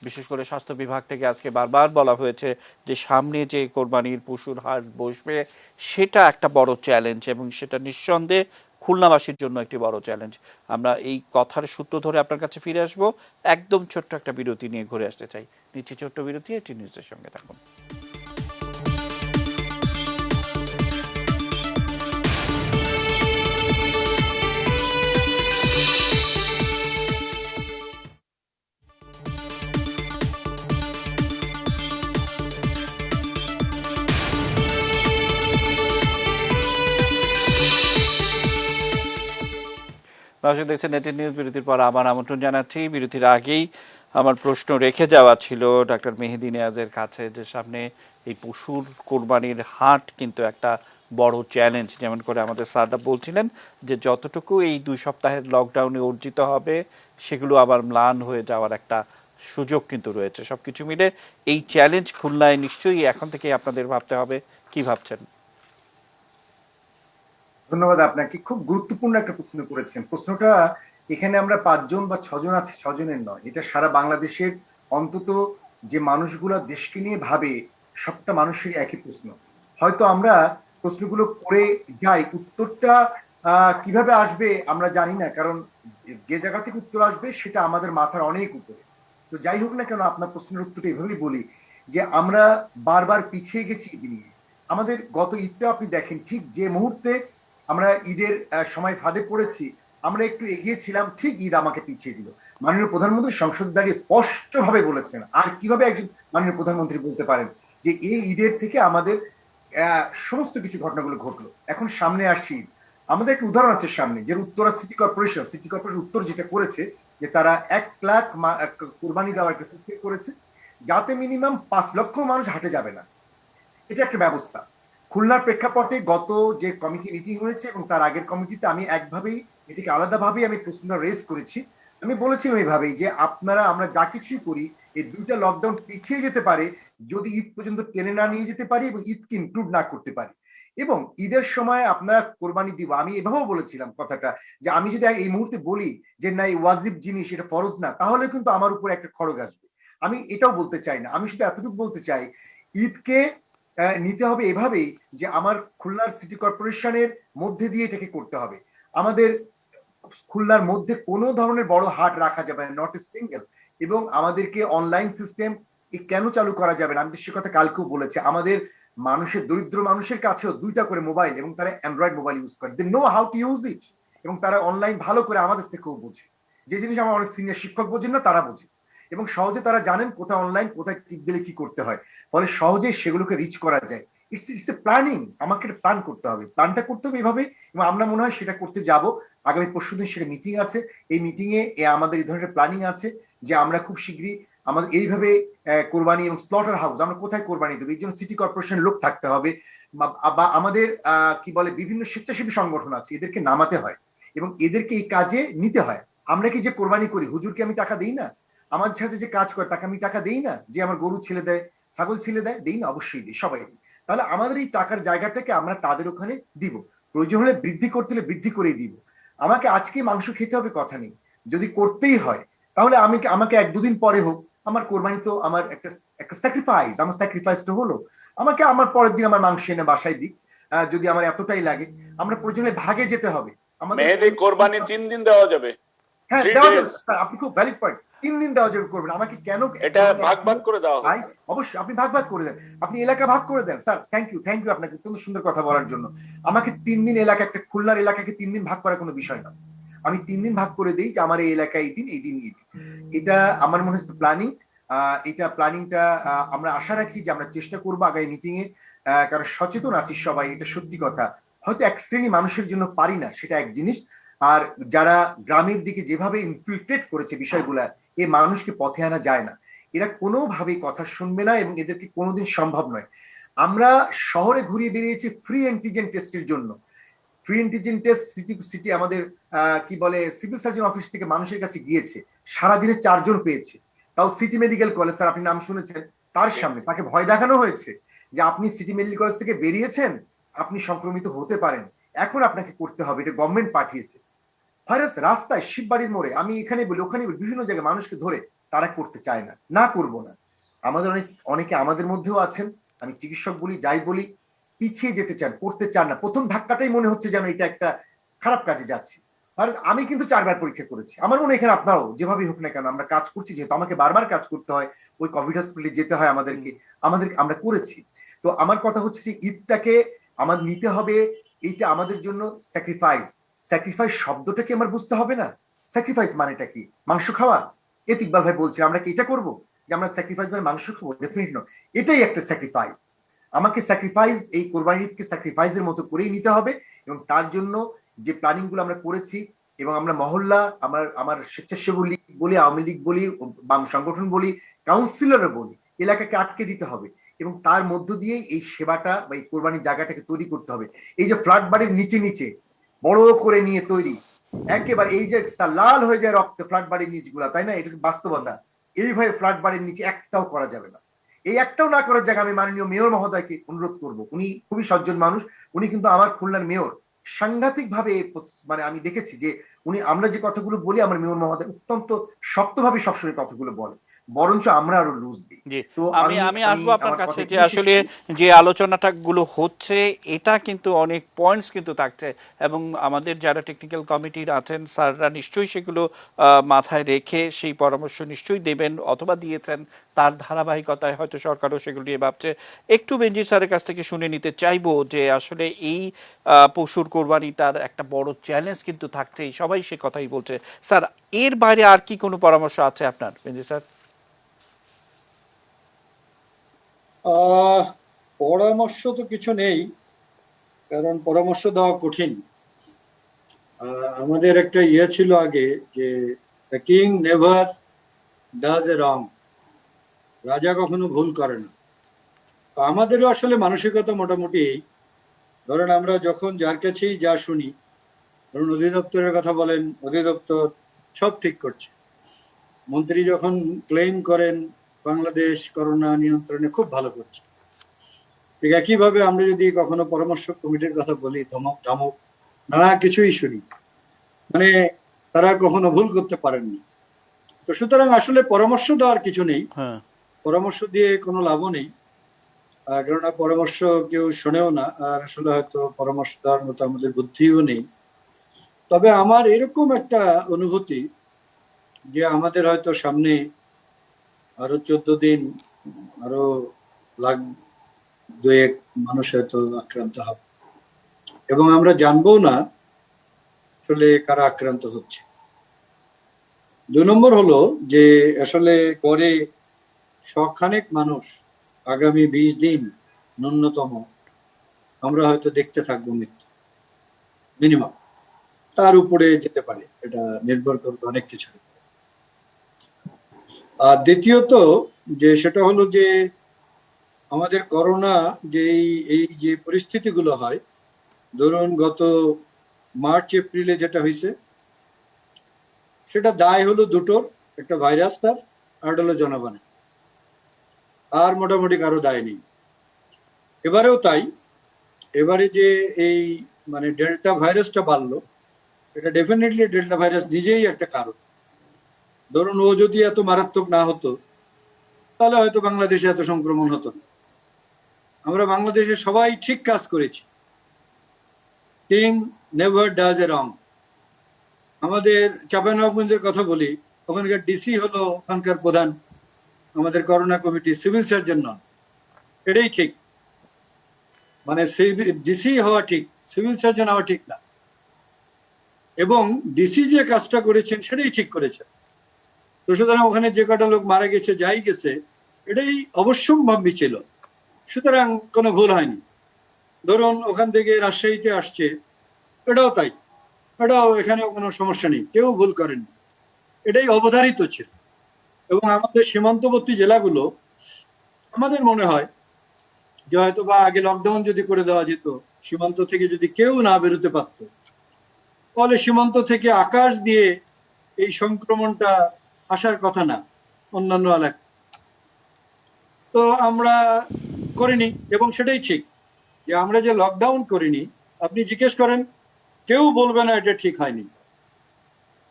বিশেষ করে স্বাস্থ্য বিভাগ থেকে আজকে বারবার বলা হয়েছে যে সামনে যে কোরবানির পশুর হাট বসবে সেটা একটা বড় চ্যালেঞ্জ, এবং সেটা নিঃসন্দেহে খুলনাবাসীর জন্য একটি বড় চ্যালেঞ্জ। আমরা এই কথার সূত্র ধরে আপনার কাছে ফিরে আসব। একদম ছোট্ট একটা বিরতি নিয়ে ঘুরে আসতে চাই। নিচ্ছি ছোট্ট বিরতি, এটি নিউজের সঙ্গে থাকুন। দর্শক দেখছেন নেটের নিউজ। বিরতির পর আবার আমন্ত্রণ জানাচ্ছি। বিরতির আগেই আমার প্রশ্ন রেখে যাওয়া ছিল ডাক্তার মেহেদী নিয়াজের কাছে, যে সামনে এই পশুর কোরবানির হাট কিন্তু একটা বড় চ্যালেঞ্জ। যেমন করে আমাদের স্যাররা বলছিলেন যে যতটুকু এই 2 সপ্তাহের লকডাউনে অর্জিত হবে সেগুলো আবার ম্লান হয়ে যাওয়ার একটা সুযোগ কিন্তু রয়েছে। সবকিছু মিলে এই চ্যালেঞ্জ খুলনায় নিশ্চয়ই এখন থেকে আপনাদের ভাবতে হবে। কি ভাবছেন? ধন্যবাদ আপনাকে, খুব গুরুত্বপূর্ণ একটা প্রশ্ন করেছেন। প্রশ্নটা এখানে আমরা 5 জন বা 6 জন আছি, 6 জনের নয়, এটা সারা বাংলাদেশের অন্তত যে মানুষগুলা দেশকে নিয়ে ভাবে সবটা মানুষের একই প্রশ্ন। হয়তো আমরা প্রশ্নগুলো করে যাই, উত্তরটা কিভাবে আসবে আমরা জানি না, কারণ যে জায়গা থেকে উত্তর আসবে সেটা আমাদের মাথার অনেক উপরে। তো যাই হোক না কেন, আপনার প্রশ্নের উত্তরটা এভাবেই বলি যে আমরা বারবার পিছিয়ে গেছি ঈদ নিয়ে। আমাদের গত ঈদটা আপনি দেখেন, ঠিক যে মুহূর্তে আমরা ঈদের সময় ফাঁদে পড়েছি, আমরা একটু এগিয়েছিলাম, ঠিক ঈদ আমাকে পিছিয়ে দিল। মাননীয় প্রধানমন্ত্রী সংসদ দাঁড়িয়ে স্পষ্টভাবে বলেছেন, আর কিভাবে একজন মাননীয় প্রধানমন্ত্রী বলতে পারেন যে এই ঈদের থেকে আমাদের সমস্ত কিছু ঘটনাগুলো ঘটলো। এখন সামনে আসছি ঈদ, আমাদের একটা উদাহরণ আছে সামনে, যে উত্তরা সিটি কর্পোরেশন উত্তর যেটা করেছে যে তারা 1 লাখ কোরবানি দেওয়ার একটা সিস্টেম করেছে, যাতে মিনিমাম 5 লক্ষ মানুষ হাটে যাবে না। এটা একটা ব্যবস্থা। খুলনার প্রেক্ষাপটে গত যে কমিটি মিটিং হয়েছে এবং তার আগের কমিটিতে আমি একভাবেই এটাকে আলাদাভাবেই আমি প্রশ্নটা রেজ করেছি। আমি বলেছিলাম এইভাবেই যে আমরা যা কিছুই করি, এই 2টা লকডাউন পিছিয়ে যেতে পারে যদি ঈদ পর্যন্ত টেনে না নিয়ে যেতে পারি এবং ঈদকে ইনক্লুড না করতে পারি। এবং ঈদের সময় আপনারা কোরবানি দিব, আমি এভাবেও বলেছিলাম কথাটা, যে আমি যদি এই মুহূর্তে বলি যে না এই ওয়াজিব জিনিস, এটা ফরজ না, তাহলে কিন্তু আমার উপর একটা খড়গ আসবে। আমি এটাও বলতে চাই না, আমি শুধু এতটুকু বলতে চাই ঈদকে নিতে হবে এভাবেই যে আমার খুলনার সিটি কর্পোরেশনের মধ্যে দিয়ে এটাকে করতে হবে। আমাদের খুলনার মধ্যে কোনো ধরনের বড় হাট রাখা যাবে না, নট এ সিঙ্গেল। এবং আমাদেরকে অনলাইন সিস্টেম কেন চালু করা যাবে না, আমি সে কথা কালকেও বলেছি। আমাদের দরিদ্র মানুষের কাছেও 2টা করে মোবাইল, এবং তারা অ্যান্ড্রয়েড মোবাইল ইউজ করে, they know how to use it, এবং তারা অনলাইন ভালো করে আমাদের থেকেও বোঝে। যে জিনিস আমার অনেক সিনিয়র শিক্ষক বোঝেন না, তারা বোঝে, এবং সহজে তারা জানেন কোথায় অনলাইন, কোথায় টিপ দিলে কি করতে হয়, ফলে সহজেই সেগুলোকে রিচ করা যায়। ইটস এ প্ল্যানিং, আমাকে প্ল্যান করতে হবে, প্ল্যানটা করতে হবে এভাবে। এবং আমরা মনে হয় সেটা করতে যাব। আগামী পরশুদিন সেটা মিটিং আছে, এই মিটিং এ আমাদের এই ধরনের প্ল্যানিং আছে যে আমরা খুব শীঘ্রই আমাদের এইভাবে কোরবানি এবং স্লটার হাউস আমরা কোথায় কোরবানি দেবো, এই জন্য সিটি কর্পোরেশন লোক থাকতে হবে, বা আমাদের কি বলে বিভিন্ন স্বেচ্ছাসেবী সংগঠন আছে, এদেরকে নামাতে হয় এবং এদেরকে এই কাজে নিতে হয়। আমরা কি যে কোরবানি করি, হুজুরকে আমি টাকা দিই না, আমার সাথে যে কাজ করে তাকে আমি টাকা দেই না, যে আমার গরু ছেলে দেয়, ছাগল ছেলে দেয়, দেই না? অবশ্যই দিই, সবাই দিই। তাহলে আমাদের এই টাকার জায়গাটাকে আমরা তাদের ওখানে দিব, প্রয়োজন হলে বৃদ্ধি করতে হলে বৃদ্ধি করেই দিব। আমাকে আজকে মাংস খেতে হবে কথা নেই, যদি করতেই হয় তাহলে আমাকে 1-2 দিন পরে হোক, আমার কোরবানি তো আমার একটা স্যাক্রিফাইস, আমার স্যাক্রিফাইসটা হলো আমাকে আমার পরের দিন আমার মাংস এনে বাসায় দিক, যদি আমার এতটাই লাগে। আমরা প্রয়োজনে ভাগে যেতে হবে আমাদের। মেহেদি কোরবানি 3 দিন দেওয়া যাবে, হ্যাঁ 3 দেওয়া যাবে days। স্যার, আপনি খুব ভ্যালিড পয়েন্ট, 3 দিন দেওয়া যাবে করবেন। আমাকে কেন এটা ভাগ ভাগ করে দেওয়া হবে। ভাই অবশ্যই আপনি ভাগ করে দেন, আপনি এলাকা ভাগ করে দেন স্যার। থ্যাংক ইউ আপনাকে অত্যন্ত সুন্দর কথা বলার জন্য। আমাকে 3 দিন এলাকা, একটা খুলনার এলাকাকে 3 দিন ভাগ করার কোনো বিষয় না, আমি 3 দিন ভাগ করে দিই যে আমার এই এলাকায় এই দিন এই দিন এই দিন। এটা আমার মনে হচ্ছে প্ল্যানিং। এটা প্ল্যানিংটা আমরা আশা রাখি যে আমরা চেষ্টা করবো আগামী মিটিং এ, কারণ সচেতন আছি সবাই, এটা সত্যি কথা। হয়তো এক শ্রেণী মানুষের জন্য পারি না, সেটা এক জিনিস। আর যারা গ্রামের দিকে যেভাবে ইনফিল্ট্রেট করেছে বিষয়গুলা, এই মানুষকে পথে আনা যায় না, এরা কোনোভাবেই কথা শুনবে না এবং এদেরকে কোনোদিন সম্ভব নয়। আমরা শহরে ঘুরিয়ে বেরিয়েছি ফ্রি অ্যান্টিজেন টেস্টের জন্য, ফ্রি অ্যান্টিজেন টেস্ট সিটি আমাদের কি বলে সিভিল সার্জন অফিস থেকে মানুষের কাছে গিয়েছে, সারাদিনে 4 জন পেয়েছে, তাও সিটি মেডিকেল কলেজ, স্যার আপনি নাম শুনেছেন, তার সামনে তাকে ভয় দেখানো হয়েছে যে আপনি সিটি মেডিকেল কলেজ থেকে বেরিয়েছেন, আপনি সংক্রমিত হতে পারেন, এখন আপনাকে করতে হবে, এটা গভর্নমেন্ট পাঠিয়েছে। ভাইরাস রাস্তায়, শিববাড়ির মোড়ে, আমি এখানে বলি ওখানে বলি, বিভিন্ন জায়গায় মানুষকে ধরে, তারা করতে চায় না, না করবো না। আমাদের অনেকে আমাদের মধ্যেও আছেন, আমি চিকিৎসক বলি যাই বলি, পিছিয়ে যেতে চান, করতে চান না। প্রথম ধাক্কাটাই মনে হচ্ছে যেন এটা একটা খারাপ কাজে যাচ্ছে। আর আমি কিন্তু 4বার পরীক্ষা করেছি, আমার মনে এখানে আপনারাও যেভাবেই হোক না কেন আমরা কাজ করছি, যেহেতু আমাকে বারবার কাজ করতে হয়, ওই কোভিড হসপিটালে যেতে হয় আমাদেরকে, আমরা করেছি। তো আমার কথা হচ্ছে যে ঈদটাকে আমাদের নিতে হবে, এইটা আমাদের জন্য স্যাক্রিফাইস। স্যাক্রিফাইস শব্দটাকে আমার বুঝতে হবে না, স্যাক্রিফাইস মানেটা কি, মাংস খাওয়া? ইকবাল ভাই বলছে আমরা কি এটা করবো যে আমরা স্যাক্রিফাইস মানে মাংস খাবো? ডেফিনেটলি নয়, এটাই একটা স্যাক্রিফাইস। আমাকে স্যাক্রিফাইস, এই কোরবানি ঈদকে স্যাক্রিফাইসের মতো করেই নিতে হবে, এবং তার জন্য যে প্ল্যানিং গুলো আমরা করেছি এবং আমরা মহল্লা, আমার স্বেচ্ছাসেবক লীগ বলি, আওয়ামী লীগ বলি, বাম সংগঠন বলি, কাউন্সিলরও বলি, এলাকাকে আটকে দিতে হবে এবং তার মধ্য দিয়ে এই সেবাটা বা এই কোরবানির জায়গাটাকে তৈরি করতে হবে। এই যে ফ্ল্যাট বাড়ির নিচে নিচে বড় করে নিয়ে তৈরি, একেবারে এই যে লাল হয়ে যায় রক্ত ফ্ল্যাট বাড়ির নিচগুলা, তাই না? এটা বাস্তবতা। এইভাবে ফ্ল্যাট বাড়ির নিচে একটাও করা যাবে না। এই একটাও না করার জায়গায় আমি মাননীয় মেয়র মহোদয়কে অনুরোধ করব, উনি খুবই সজ্জন মানুষ, উনি কিন্তু আমার খুলনার মেয়র, সাংঘাতিক ভাবে মানে আমি দেখেছি যে উনি, আমরা যে কথাগুলো বলি আমার মেয়র মহোদয় অত্যন্ত শক্তভাবে সবসময় কথাগুলো বলে, বরঞ্চ আমরা আরো লুজ দিই। জি, তো আমি আসবো আপনার আমার কাছে কথা যে এখানেই শেষ আসলে করি। যে আলোচনাটা গুলো হচ্ছে এটা কিন্তু অনেক পয়েন্টস কিন্তু থাকছে, এবং আমাদের যারা টেকনিক্যাল কমিটির আছেন স্যাররা নিশ্চয়ই সেগুলো মাথায় রেখে সেই পরামর্শ নিশ্চয়ই দেবেন অথবা দিয়েছেন, তার ধারাবাহিকতায় হয়তো সরকারও সেগুলো নিয়ে ভাবছে। একটু বেনজির স্যারের কাছ থেকে শুনে নিতে চাইবো যে আসলে এই পশুর কোরবানিটার একটা বড় চ্যালেঞ্জ কিন্তু থাকছেই, সবাই সে কথাই বলছে। স্যার, এর বাইরে আর কি কোনো পরামর্শ আছে আপনার, বেনজির স্যার? আহ পরামর্শ তো কিছু নেই, কারণ পরামর্শ দেওয়া কঠিন। আমাদের একটা ইয়ে ছিল আগে যে the king never does a wrong, রাজা কখনো ভুল করে না। তো আমাদেরও আসলে মানসিকতা মোটামুটি এই। ধরেন আমরা যখন যার কাছেই যা শুনি, ধরুন অধিদপ্তরের কথা বলেন, অধিদপ্তর সব ঠিক করছে। মন্ত্রী যখন ক্লেম করেন বাংলাদেশ করোনা নিয়ন্ত্রণে খুব ভালো করছে, ঠিক একইভাবে আমরা যদি কখনো পরামর্শ কমিটির কথা বলি, ধমক ধমক নানা কিছুই শুনি, মানে তারা কখনো ভুল করতে পারেননি। তো সুতরাং আসলে পরামর্শ দেওয়ার কিছু নেই, হ্যাঁ, পরামর্শ দিয়ে কোনো লাভও নেই, কেননা পরামর্শ কেউ শোনেও না, আর আসলে হয়তো পরামর্শ দেওয়ার মতো আমাদের বুদ্ধিও নেই। তবে আমার এরকম একটা অনুভূতি যে আমাদের হয়তো সামনে আরো 14 দিন, আরো লাখ দুয়েক মানুষ হয়তো আক্রান্ত হবে, এবং আমরা জানবো না আসলে কারা আক্রান্ত হচ্ছে। 2 নম্বর হলো যে আসলে গড়ে শখানেক মানুষ আগামী 20 দিন ন্যূনতম আমরা হয়তো দেখতে থাকবো মৃত্যু, মিনিমাম। তার উপরে যেতে পারে, এটা নির্ভর করবে অনেক কিছুর উপরে। আর দ্বিতীয়ত যে সেটা হলো যে আমাদের করোনা যে এই যে পরিস্থিতিগুলো হয়, ধরুন গত মার্চ এপ্রিলে যেটা হয়েছে, সেটা দায় হলো দুটোর, একটা ভাইরাসটার আর হলো জনগণের, আর মোটামুটি কারো দায় নেই। এবারেও তাই। এবারে যে এই মানে ডেল্টা ভাইরাসটা বাড়লো, এটা ডেফিনেটলি ডেল্টা ভাইরাস নিজেই একটা কারণ। ধরুন ও যদি এত মারাত্মক না হতো তাহলে হয়তো বাংলাদেশে এত সংক্রমণ হতো না। আমরা বাংলাদেশে সবাই ঠিক কাজ করেছি, কিং নেভার ডাজ এ রং। আমাদের চাঁপাইনবাবগঞ্জের কথা বলি, ওখানকার ডিসি হলো ওখানকার প্রধান, আমাদের করোনা কমিটি সিভিল সার্জন নন, এটাই ঠিক। মানে ডিসি হওয়া ঠিক, সিভিল সার্জন হওয়া ঠিক না। এবং ডিসি যে কাজটা করেছেন সেটাই ঠিক করেছেন। তো সুতরাং ওখানে যে কটা লোক মারা গেছে, যাই গেছে, এটাই অবশ্যম্ভাবী ছিল, সুতরাং কোনো ভুল হয়নি। ধরুন ওখান থেকে রাজশাহীতে আসছে, এটাও তাই, এটাও এখানেও কোনো সমস্যা নেই, কেউ ভুল করেনি, এটাই অবধারিত ছিল। এবং আমাদের সীমান্তবর্তী জেলাগুলো আমাদের মনে হয় যে হয়তো বা আগে লকডাউন যদি করে দেওয়া যেত, সীমান্ত থেকে যদি কেউ না বেরোতে পারতো, তাহলে সীমান্ত থেকে আকাশ দিয়ে এই সংক্রমণটা আসার কথা না অন্যান্য এলাকা। তো আমরা করিনি, এবং সেটাই ঠিক যে আমরা যে লকডাউন করিনি, আপনি জিজ্ঞেস করেন কেউ বলবে না এটা ঠিক হয়নি।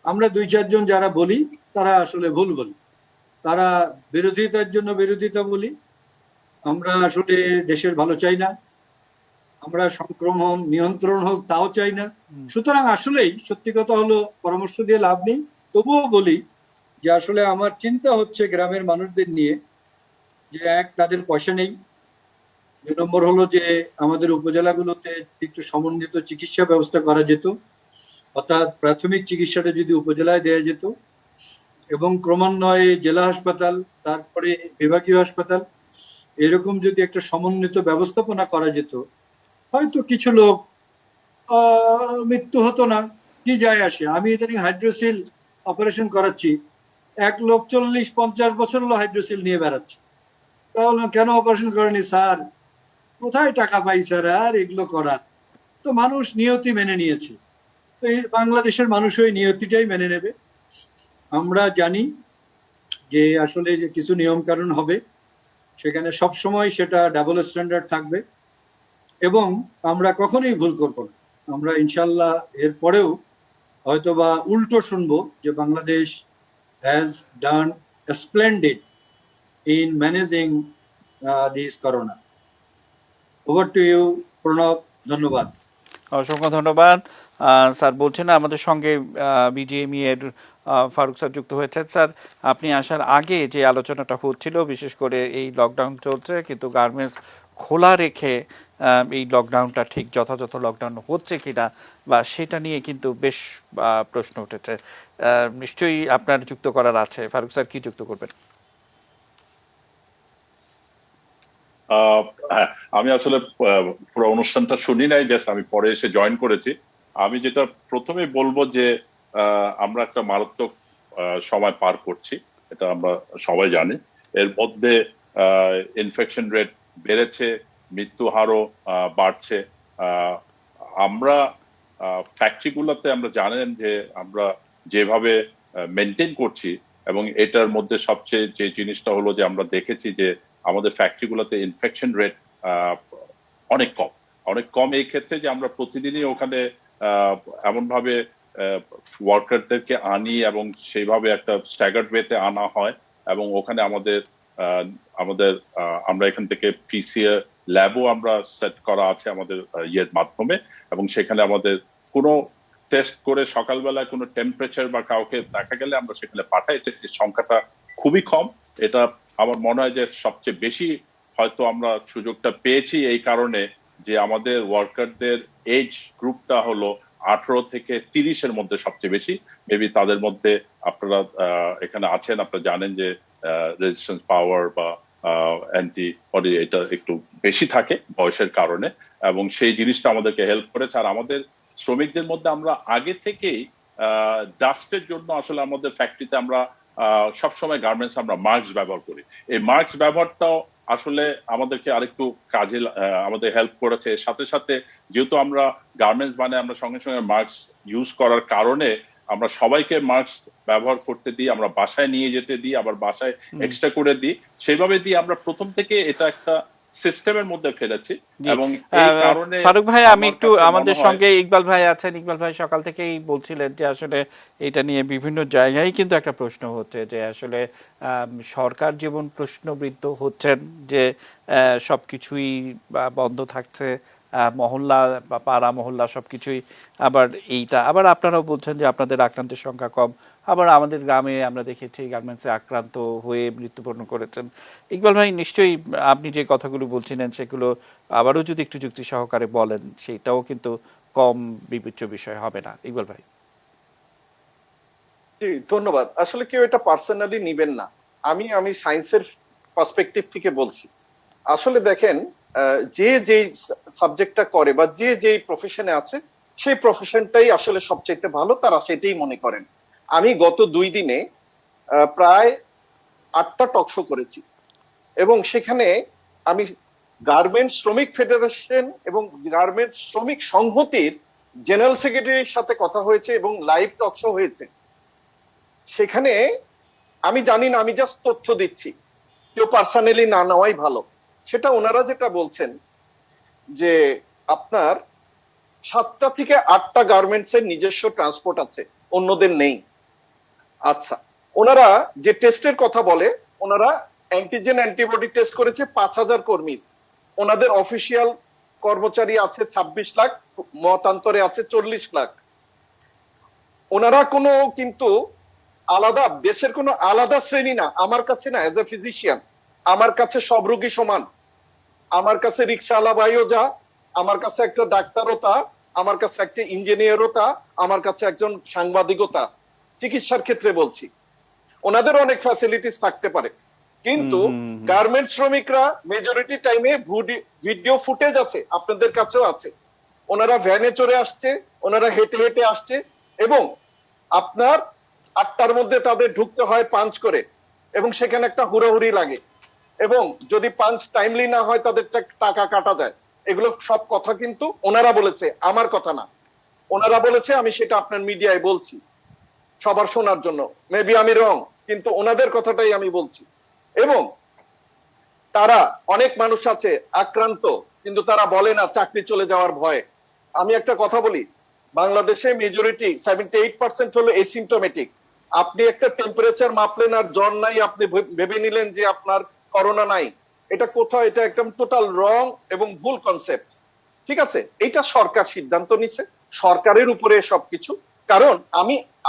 আমরা 2-4 জন যারা বলি তারা আসলে ভুল বলি, তারা বিরোধিতার জন্য বিরোধিতা বলি। আমরা আসলে দেশের ভালো চাই না, আমরা সংক্রমণ নিয়ন্ত্রণ হোক তাও চাই না। সুতরাং আসলেই সত্যি কথা হলো পরামর্শ দিয়ে লাভ নেই। তবুও বলি যে আসলে আমার চিন্তা হচ্ছে গ্রামের মানুষদের নিয়ে, যে এক, তাদের পয়সা নেই। 2 নম্বর হলো যে আমাদের উপজেলাগুলোতে একটু সমন্বিত চিকিৎসা ব্যবস্থা করা যেত, অর্থাৎ প্রাথমিক চিকিৎসাটা যদি উপজেলায় দেওয়া যেত, এবং ক্রমান্বয়ে জেলা হাসপাতাল, তারপরে বিভাগীয় হাসপাতাল, এরকম যদি একটা সমন্বিত ব্যবস্থাপনা করা যেত, হয়তো কিছু লোক মৃত্যু হতো না, কি যায় আসে? আমি ইদানিং হাইড্রোসিল অপারেশন করাচ্ছি, 1 লোক 40-50 বছর হলো হাইড্রোসিল নিয়ে বেড়াচ্ছে। তাহলে কেন অপারেশন করেনি স্যার? কোথায় টাকা পাই স্যার আর এগুলো করা? তো মানুষ নিয়তি মেনে নিয়েছে। তো এই বাংলাদেশের মানুষ ওই নিয়তিটাই মেনে নেবে। আমরা জানি যে আসলে যে কিছু নিয়ম কানুন হবে, সেখানে সব সময় সেটা ডাবল স্ট্যান্ডার্ড থাকবে, এবং আমরা কখনোই ভুল করব না। আমরা ইনশাল্লাহ এর পরেও হয়তোবা উল্টো শুনবো যে Bangladesh has done splendid in managing this corona. Over to you Pranab, ধন্যবাদ। অসংখ্য ধন্যবাদ। স্যার বলছেন আমাদের সঙ্গে বিজিএমই এর ফারুক স্যার যুক্ত হয়েছে। স্যার, আপনি আসার আগে যে আলোচনাটা হচ্ছিল, বিশেষ করে এই লকডাউন চলছে কিন্তু গার্মেন্টস খোলা রেখে এই লকডাউনটা ঠিক যথাযথ লকডাউন হচ্ছে কিনা বা সেটা নিয়ে কিন্তু বেশ প্রশ্ন উঠেছে। নিশ্চয়ই আপনার যুক্ত করার আছে। ফারুক স্যার, কি যুক্ত করবেন? হ্যাঁ, আমি আসলে পুরো অনুষ্ঠানটা শুনি নাই, জাস্ট আমি পরে এসে জয়েন করেছি। আমি যেটা প্রথমে বলবো যে আমরা একটা মারাত্মক সময় পার করছি, এটা আমরা সবাই জানি। এর মধ্যে ইনফেকশন রেট বেড়েছে, মৃত্যু হারও বাড়ছে। আমরা ফ্যাক্টরিগুলোতে আমরা জানেন যে আমরা যেভাবে মেনটেন করছি, এবং এটার মধ্যে সবচেয়ে যে জিনিসটা হলো যে আমরা দেখেছি যে আমাদের ফ্যাক্টরিগুলোতে ইনফেকশন রেট অনেক কম, অনেক কম। এই ক্ষেত্রে যে আমরা প্রতিদিনই ওখানে এমন ভাবে ওয়ার্কারদেরকে আনি এবং সেইভাবে একটা স্ট্যাগার্ড ওয়েতে আনা হয়, এবং ওখানে আমরা এখান থেকে পিসিআর ল্যাবও আমরা সেট করা আছে আমাদের ইয়ের মাধ্যমে, এবং সেখানে আমাদের কোনো টেস্ট করে সকালবেলায় কোনো টেম্পারেচার বা কাউকে দেখা গেলে আমরা সেখানে পাঠাই। এই সংখ্যাটা খুবই কম। এটা আমার মনে হয় যে সবচেয়ে বেশি হয়তো আমরা সুযোগটা পেয়েছি এই কারণে যে আমাদের ওয়ার্কারদের এজ গ্রুপটা হলো 18 থেকে 30-এর মধ্যে সবচেয়ে বেশি। মেবি তাদের মধ্যে আপনারা এখানে আছেন, আপনারা জানেন যে রেজিস্ট্যান্স পাওয়ার বা অ্যান্টিবডি এটা একটু বেশি থাকে বয়সের কারণে, এবং সেই জিনিসটা আমাদেরকে হেল্প করেছে। আর আমাদের শ্রমিকদের মধ্যে আমরা আগে থেকেই ডাস্টের জন্য আসলে আমাদের ফ্যাক্টরিতে আমরা সবসময় গার্মেন্টস আমরা মাস্ক ব্যবহার করি। এই মাস্ক ব্যবহারটাও আসলে আমাদেরকে আরেকটু কাজে আমাদের হেল্প করেছে। সাথে সাথে যেহেতু আমরা গার্মেন্টস মানে আমরা সঙ্গে সঙ্গে মাস্ক ইউজ করার কারণে আমরা সবাইকে মাস্ক ব্যবহার করতে দিই, আমরা বাসায় নিয়ে যেতে দিই, আবার বাসায় এক্সট্রা করে দিই, সেইভাবে দিয়ে আমরা প্রথম থেকে এটা একটা সিস্টেমের মধ্যে ফেলেছি। এবং এই কারণে ফারুক ভাই, আমি একটু আমাদের সঙ্গে ইকবাল ভাই আছেন। ইকবাল ভাই সকাল থেকেই বলছিলেন যে আসলে এটা নিয়ে বিভিন্ন জায়গায় কিন্তু একটা প্রশ্ন হচ্ছে যে আসলে সরকার যেমন প্রশ্নবিদ্ধ হচ্ছেন যে সবকিছুই বন্ধ থাকছে, মহল্লা বা পাড়া মহল্লা সবকিছুই, আবার এইটা আবার আপনারাও বলছেন যে আপনাদের আক্রান্তের সংখ্যা কম, আবার আমাদের গ্রামে আমরা দেখেছি গার্মেন্টসে আক্রান্ত হয়ে মৃত্যুবরণ করেছেন। ইকবাল ভাই, নিশ্চয়ই আপনি যে কথাগুলো বলছিলেন সেগুলো আবারও যদি একটু যুক্তি সহকারে বলেন, সেটাও কিন্তু কম বিবেচ্য বিষয় হবে না। ইকবাল ভাই। জি, ধন্যবাদ। আসলে কেউ এটা পার্সোনালি নিবেন না। আমি সায়েন্সের পার্সপেক্টিভ থেকে বলছি। আসলে দেখেন, যে যেই সাবজেক্টটা করে বা যে যেই প্রফেশনে আছে সেই প্রফেশনটাই আসলে সবচেয়ে ভালো, তারা সেটাই মনে করেন। আমি গত 2 দিনে প্রায় 8টা টক শো করেছি, এবং সেখানে আমি গার্মেন্টস শ্রমিক ফেডারেশন এবং গার্মেন্টস শ্রমিক সংহতির জেনারেল সেক্রেটারির সাথে কথা হয়েছে এবং লাইভ টক শো হয়েছে। সেখানে আমি জানি না, আমি জাস্ট তথ্য দিচ্ছি, কেউ পার্সোনালি না নেওয়াই ভালো। সেটা ওনারা যেটা বলছেন যে আপনার 7টা থেকে 8টা গার্মেন্টস এর নিজস্ব ট্রান্সপোর্ট আছে, অন্যদের নেই। আচ্ছা, ওনারা যে টেস্টের কথা বলে, ওনারা অ্যান্টিজেন অ্যান্টিবডি টেস্ট করেছে 5000 কর্মীর। ওনাদের অফিসিয়াল কর্মচারী আছে 26 লাখ, মতান্তরে আছে 40 লাখ। ওনারা কোনো কিন্তু আলাদা দেশের কোনো আলাদা শ্রেণী না। আমার কাছে না, এজ এ ফিজিশিয়ান আমার কাছে সব রোগী সমান। আমার কাছে রিক্সাওয়ালা ভাইও যা, আমার কাছে একটা ডাক্তারও তা, আমার কাছে একটা ইঞ্জিনিয়ারও তা, আমার কাছে একজন সাংবাদিকও তা। চিকিৎসার ক্ষেত্রে বলছি, ওনাদের অনেক ফ্যাসিলিটিস থাকতে পারে, কিন্তু গার্মেন্টস শ্রমিকরা মেজরিটি টাইমে ভিডিও ফুটেজ আছে, আপনাদের কাছেও আছে। ওনারা ভ্যানে চড়ে আসছে, ওনারা হেঁটে হেঁটে আসছে, এবং আপনার 8টার মধ্যে তাদের ঢুকতে হয় পাঞ্চ করে, এবং সেখানে একটা হুড়োহুড়ি লাগে, এবং যদি পাঞ্চ টাইমলি না হয় তাদের টাকা কাটা যায়। এগুলো সব কথা কিন্তু ওনারা বলেছে, আমার কথা না। ওনারা বলেছে, আমি সেটা আপনার মিডিয়ায় বলছি সবার শোনার জন্য। মেবি আমি রং, কিন্তু ওনাদের কথাটাই আমি বলছি। এবং তারা, অনেক মানুষ আছে আক্রান্ত, কিন্তু তারা বলে না চাকরি চলে যাওয়ার ভয়ে। আমি একটা কথা বলি, বাংলাদেশে মেজরিটি 78% হলো এসিমটোমেটিক। আপনি একটা টেম্পারেচার মাপলেন আর জ্বর নাই, আপনি ভেবে নিলেন যে আপনার করোনা নাই। এটা কোথাও, এটা একদম টোটাল রং এবং ভুল কনসেপ্ট। ঠিক আছে, এটা সরকার সিদ্ধান্ত নিছে, সরকারের উপরে সবকিছু। কারণ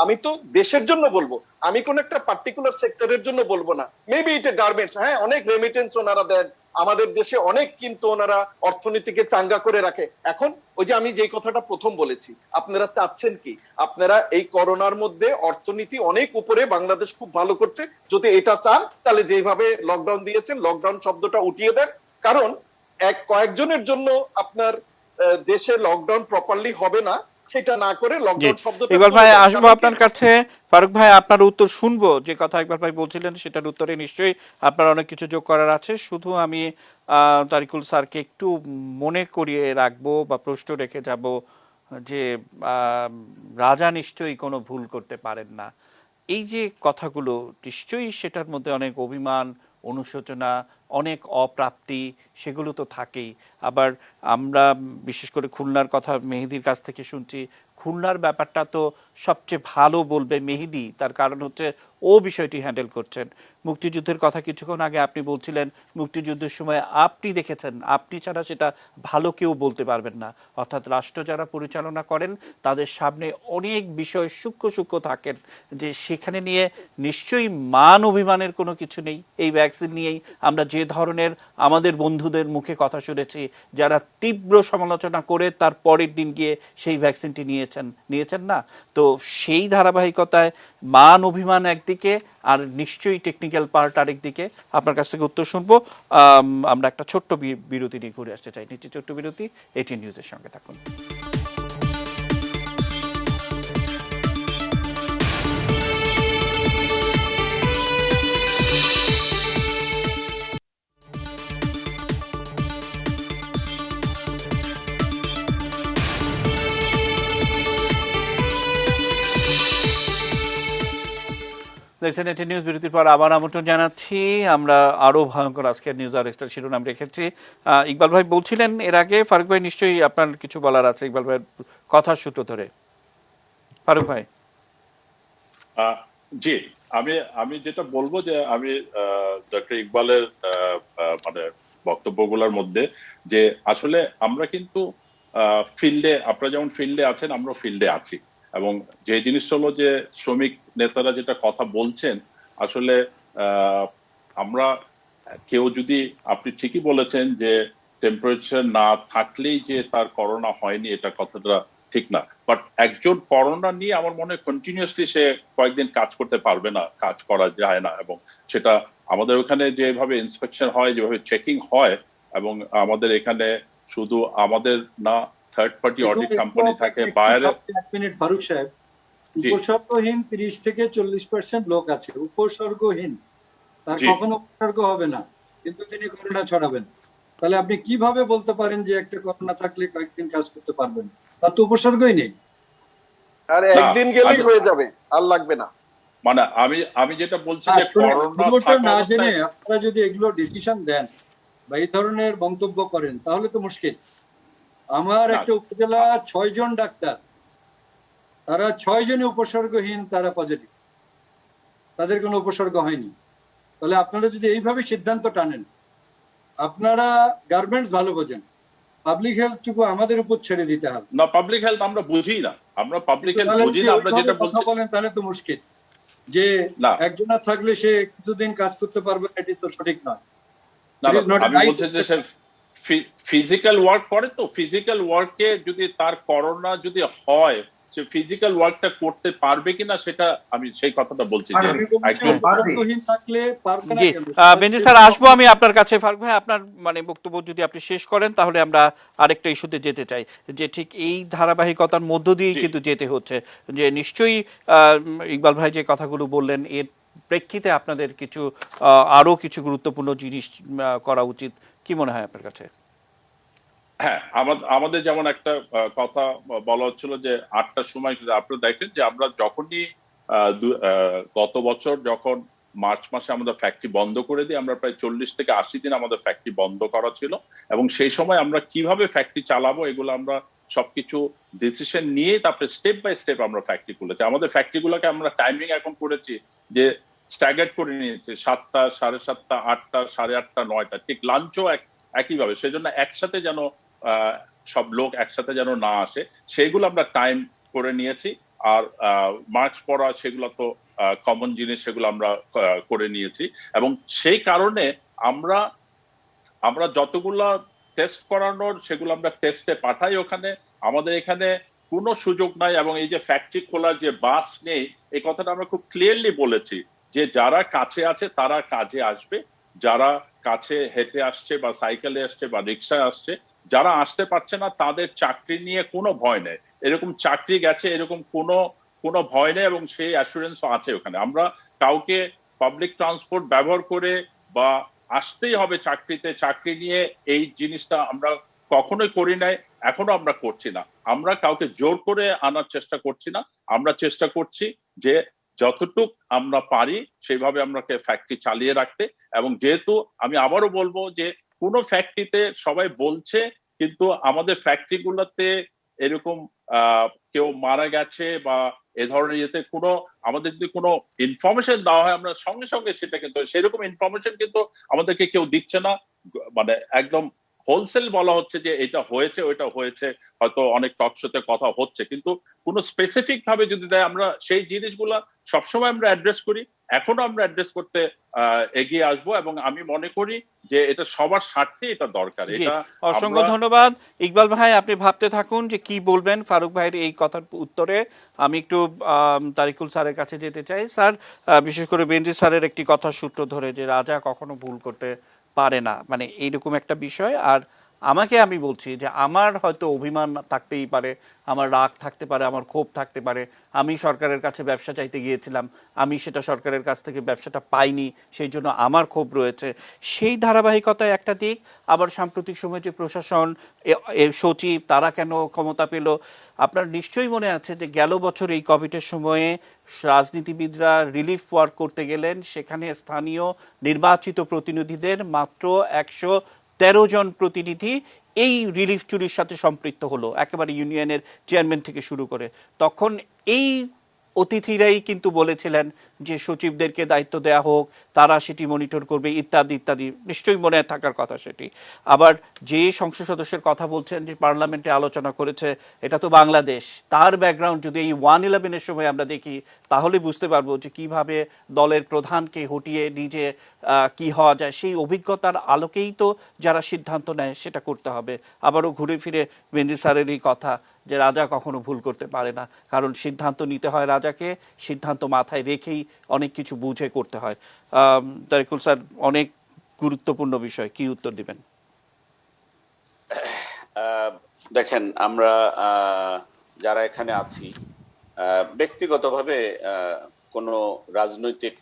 আমি তো দেশের জন্য বলবো, আমি কোন একটা পার্টিকুলার সেক্টরের জন্য বলবো না। মেবি এটা গার্মেন্টস, হ্যাঁ অনেক রেমিটেন্স ওনারা দেন আমাদের দেশে, অনেক কিন্তু ওনারা অর্থনীতিকে চাঙ্গা করে রাখে। এখন ওই যে আমি যে কথাটা প্রথম বলেছি, আপনারা চাচ্ছেন কি? আপনারা এই করোনার মধ্যে অর্থনীতি অনেক উপরে, বাংলাদেশ খুব ভালো করছে। যদি এটা চান তাহলে যেভাবে লকডাউন দিয়েছেন, লকডাউন শব্দটা উঠিয়ে দেন। কারণ কয়েকজনের জন্য আপনার দেশে লকডাউন প্রপারলি হবে না, সেটা না করে লকডাউন শব্দটা। ইকবাল ভাই, আসবো আপনার কাছে। ফারুক ভাই, আপনার উত্তর শুনবো। যে কথা ইকবাল ভাই বলছিলেন সেটার উত্তরে নিশ্চয়ই আপনার অনেক কিছু যোগ করার আছে। শুধু আমি তারিকুল স্যারকে একটু মনে করিয়ে রাখবো বা প্রশ্ন রেখে যাব যে রাজা নিশ্চয়ই কোনো ভুল করতে পারেন না। এই যে কথাগুলো, নিশ্চয়ই সেটার মধ্যে অনেক অভিমান, অনুশোচনা, অনেক অপ্রাপ্তি সেগুলো তো থাকেই। আবার আমরা বিশেষ করে খুলনার কথা মেহেদীর কাছ থেকে শুনছি, খুলনার ব্যাপারটা তো সবচেয়ে ভালো বলবে মেহেদী, তার কারণ হচ্ছে ও বিষয়টি হ্যান্ডেল করছেন। মুক্তিযুদ্ধের কথা কিছুক্ষণ আগে আপনি বলছিলেন, মুক্তিযুদ্ধের সময় আপনি দেখেছেন, আপনি ছাড়া সেটা ভালো কেউ বলতে পারবেন না। অর্থাৎ রাষ্ট্র যারা পরিচালনা করেন তাদের সামনে অনেক বিষয় সূক্ষ্ম সূক্ষ্ম থাকেন, যে সেখানে নিয়ে নিশ্চয়ই মান অভিমানের কোনো কিছু নেই। এই ভ্যাকসিন নিয়েই আমরা যে ধরনের আমাদের বন্ধুদের মুখে কথা শুনেছি, যারা তীব্র সমালোচনা করে তার পরের দিন গিয়ে সেই ভ্যাকসিনটি নিয়েছেন না। তো সেই ধারাবাহিকতায় মান অভিমান একদিকে, আর নিশ্চয়ই টেকনিক্যাল পার্ট আরেকদিকে। আপনার কাছ থেকে উত্তর শুনবো। আমরা একটা ছোট্ট বিরতি নিয়ে ঘুরে আসতে চাই। নিচে ছোট্ট বিরতি, এটিএন নিউজের সঙ্গে থাকুন। দেখছেন এটি নিউজ। বিরতির পর আবার আমন্ত্রণ জানাচ্ছি। আমরা আরো ভয়ঙ্কর আজকের নিউজ আর এক্সট্রা শিরোনাম রেখেছি। ইকবাল ভাই বলছিলেন এর আগে, ফারুক ভাই নিশ্চয়ই আপনার কিছু বলার আছে ইকবাল ভাইয়ের কথার সূত্র ধরে। ফারুক ভাই। জি, আমি যেটা বলবো যে আমি ডক্টর ইকবালের মানে বক্তব্যগুলোর মধ্যে, যে আসলে আমরা কিন্তু ফিল্ডে, আপনারা যেমন ফিল্ডে আছেন, আমরা ফিল্ডে আছি। এবং যে জিনিসটা হলো যে শ্রমিক নেতারা যেটা কথা বলছেন, আসলে আমরা কেউ যদি, আপনি ঠিকই বলেছেন যে টেম্পারেচার না থাকলেই যে তার করোনা হয়নি, এটা কথাটা ঠিক না। বাট একজন করোনা নিয়ে আমার মনে হয় কন্টিনিউয়াসলি সে কয়েকদিন কাজ করতে পারবে না, কাজ করা যায় না। এবং সেটা আমাদের ওখানে যেভাবে ইন্সপেকশন হয়, যেভাবে চেকিং হয়, এবং আমাদের এখানে শুধু আমাদের না, থার্ড পার্টি অডিট কোম্পানি থাকে বাইরে। এক মিনিট ফারুক সাহেব, উপসর্গহীন 30 থেকে 40% লোক আছে উপসর্গহীন, তার কখনো উপসর্গ হবে না, কিন্তু তিনি করোনা ছড়াবেন। তাহলে আপনি কিভাবে বলতে পারেন যে একটা করোনা থাকলে কয়েকদিন কাজ করতে পারবেন? তার তো উপসর্গই নেই। আর একদিন গেলেই হয়ে যাবে, আর লাগবে না। মানে আমি যেটা বলছি যে করোনা না জেনে আপনারা যদি এগুলো ডিসিশন দেন বা এই ধরনের মন্তব্য করেন, তাহলে তো মুশকিল। আমার একটা উপজেলা 6 জন ডাক্তার, তারা 6 জনই উপসর্গহীন, তারা পজিটিভ, তাদের কোনো উপসর্গ হয়নি। তাহলে আপনারা যদি এইভাবে সিদ্ধান্ত টানেন, আপনারা গার্মেন্টস ভালো বোঝেন, পাবলিক হেলথটুকু আমাদের উপর ছেড়ে দিতে হবে না। পাবলিক হেলথ আমরা বুঝি না, আমরা পাবলিক হেলথ বুঝি না। আমরা যেটা কথা বলেন তাহলে তো মুশকিল, যে একজনের থাকলে সে কিছুদিন কাজ করতে পারবে, এটি তো সঠিক নয়। আমি বলছি যে সে ফিজিক্যাল ওয়ার্ক করে, তো ফিজিক্যাল ওয়ার্কে যদি তার করোনা যদি হয়, সে ফিজিক্যাল ওয়ার্কটা করতে পারবে কিনা সেটা আমি সেই কথাটা বলছি যে পারবে। একজন উপযুক্তহীন থাকলে পারবে না জি কেন? বেনজির স্যার, আসবো আমি আপনার কাছে। ফারুক ভাই, আপনার মানে বক্তব্য যদি আপনি শেষ করেন তাহলে আমরা আরেকটা ইস্যুতে যেতে চাই, যে ঠিক এই ধারাবাহিকতার মধ্য দিয়েই জি কিন্তু যেতে হচ্ছে, যে নিশ্চয়ই ইকবাল ভাই যে কথাগুলো বললেন এর প্রেক্ষিতে আপনাদের কিছু আরো কিছু গুরুত্বপূর্ণ জিনিস করা উচিত। কি মনে হয় আপনার কাছে? হ্যাঁ, আমাদের যেমন একটা কথা বলা হচ্ছিল যে 8টার সময়, কিন্তু আপনারা দেখেন যে আমরা যখনই গত বছর যখন মার্চ মাসে আমাদের ফ্যাক্টরি বন্ধ করে দিই, আমরা প্রায় 40 থেকে 80 দিন আমাদের ফ্যাক্টরি বন্ধ করা ছিল, এবং সেই সময় আমরা কিভাবে ফ্যাক্টরি চালাবো এগুলো আমরা সবকিছু ডিসিশন নিয়ে তারপরে স্টেপ বাই স্টেপ আমরা ফ্যাক্টরি খুলেছি। আমাদের ফ্যাক্টরি গুলোকে আমরা টাইমিং এখন করেছি যে স্ট্যাগার্ড করে নিয়েছি, 7টা, 7:30, 8টা, 8:30, 9টা, ঠিক লাঞ্চও একইভাবে, সেজন্য একসাথে যেন সব লোক একসাথে যেন না আসে, সেইগুলো আমরা টাইম করে নিয়েছি। আর মাস্ক পরা সেগুলো তো কমন জিনিস, সেগুলো আমরা করে নিয়েছি, এবং সেই কারণে আমরা আমরা যতগুলা টেস্ট করানোর সেগুলো আমরা টেস্টে পাঠাই ওখানে। আমাদের এখানে কোনো সুযোগ নাই, এবং এই যে ফ্যাক্টরি খোলার যে বাস নেই, এই কথাটা আমরা খুব ক্লিয়ারলি বলেছি যে যারা কাছে আছে তারা কাজে আসবে, যারা কাছে হেঁটে আসছে বা সাইকেলে আসছে বা রিক্সায় আসছে, যারা আসতে পারছে না তাদের চাকরি নিয়ে কোনো ভয় নেই, এরকম চাকরি গেছে এরকম কোনো কোনো ভয় নেই, এবং সেই অ্যাসুরেন্সও আছে ওখানে। আমরা কাউকে পাবলিক ট্রান্সপোর্ট ব্যবহার করে বা আসতেই হবে চাকরিতে, চাকরি নিয়ে এই জিনিসটা আমরা কখনোই করি নাই, এখনো আমরা করছি না। আমরা কাউকে জোর করে আনার চেষ্টা করছি না, আমরা চেষ্টা করছি যে যতটুক আমরা পারি সেইভাবে আমরা ফ্যাক্টরি চালিয়ে রাখতে। এবং যেহেতু আমি আবারও বলবো যে কোনো ফ্যাক্টরিতে সবাই বলছে, কিন্তু আমাদের ফ্যাক্টরি গুলোতে এরকম কেউ মারা গেছে বা এ ধরনের ইয়েতে কোনো, আমাদের যদি কোনো ইনফরমেশন দেওয়া হয় আমরা সঙ্গে সঙ্গে সেটা, কিন্তু সেরকম ইনফরমেশন কিন্তু আমাদেরকে কেউ দিচ্ছে না। মানে একদম হোলসেল বলা হচ্ছে যে এটা হয়েছে ওইটা হয়েছে, হয়তো অনেক টক শোতে কথা হচ্ছে, কিন্তু কোনো স্পেসিফিক ভাবে যদি দেয় আমরা সেই জিনিসগুলা সবসময় আমরা অ্যাড্রেস করি, এখনো আমরা অ্যাড্রেস করতে এগিয়ে আসবো, এবং আমি মনে করি যে এটা সবার স্বার্থে এটা দরকার। জি, এটা অসংখ্য ধন্যবাদ। ইকবাল ভাই, আপনি ভাবতে থাকুন যে কি বলবেন ফারুক ভাইয়ের এই কথার উত্তরে। আমি একটু তারিকুল স্যারের কাছে যেতে চাই। স্যার, বিশেষ করে বেনজির স্যারের একটি কথার সূত্র ধরে যে রাজা কখনো ভুল করতে পারে না, মানে এইরকম একটা বিষয়। আর আমি বলছি যে আমার হয়তো অভিমান থাকতেই পারে, আমার রাগ থাকতে পারে, আমার ক্ষোভ থাকতে পারে। আমি সরকারের কাছে ব্যবসা চাইতে গিয়েছিলাম, আমি সেটা সরকারের কাছ থেকে ব্যবসাটা পাইনি, সেই জন্য আমার ক্ষোভ রয়েছে। সেই ধারাবাহিকতায় একটা দিক। আবার সাম্প্রতিক সময়ে যে প্রশাসন, সচিব, তারা কেন ক্ষমতা পেল? আপনার নিশ্চয়ই মনে আছে যে গেল বছর এই কোভিডের সময়ে রাজনীতিবিদরা রিলিফ ওয়ার্ক করতে গেলেন, সেখানে স্থানীয় নির্বাচিত প্রতিনিধিদের মাত্র 113 জন প্রতিনিধি এই রিলিফ চুরির সাথে সম্পৃক্ত হলো, একেবারে ইউনিয়নের চেয়ারম্যান থেকে শুরু করে। তখন এই অতিথিরাই কিন্তু বলেছিলেন যে সচিবদেরকে দায়িত্ব দেয়া হোক, তারা সেটি মনিটর করবে, ইত্যাদি ইত্যাদি। নিশ্চয়ই মনে থাকার কথা সেটি। আবার যে সংসদ সদস্যের কথা বলছেন যে পার্লামেন্টে আলোচনা করেছে, এটা তো বাংলাদেশ। তার ব্যাকগ্রাউন্ড যদি এই 111-এর সময় আমরা দেখি তাহলে বুঝতে পারবো যে কিভাবে দলের প্রধানকে হটিয়ে নিজে কি হওয়া যায়। সেই অভিজ্ঞতার আলোকেই তো যারা সিদ্ধান্ত নেয় সেটা করতে হবে। আবারও ঘুরে ফিরে বেনজির স্যারেরই কথা যে রাজা কখনো ভুল করতে পারে না, কারণ সিদ্ধান্ত নিতে হয় রাজাকে, সিদ্ধান্ত মাথায় রেখেই অনেক কিছু বুঝে করতে হয়। তারিকুল স্যার, অনেক গুরুত্বপূর্ণ বিষয়, কি উত্তর দিবেন? দেখেন, আমরা যারা এখানে আছি ব্যক্তিগতভাবে কোনো রাজনৈতিক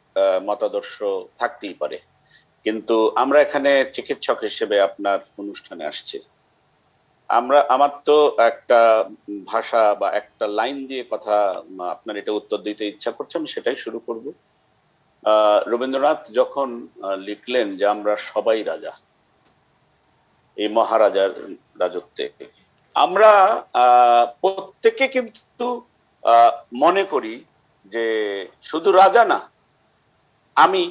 মতাদর্শ থাকতেই পারে, কিন্তু আমরা এখানে চিকিৎসক হিসেবে আপনার অনুষ্ঠানে আসছি। আমার তো একটা ভাষা বা একটা লাইন দিয়ে কথা আপনার এটা উত্তর দিতে ইচ্ছা করছে, আমি সেটাই শুরু করব। রবীন্দ্রনাথ যখন লিখলেন যে আমরা সবাই রাজা এই মহারাজার রাজত্বে, আমরা প্রত্যেকে কিন্তু মনে করি যে শুধু রাজা না, আমি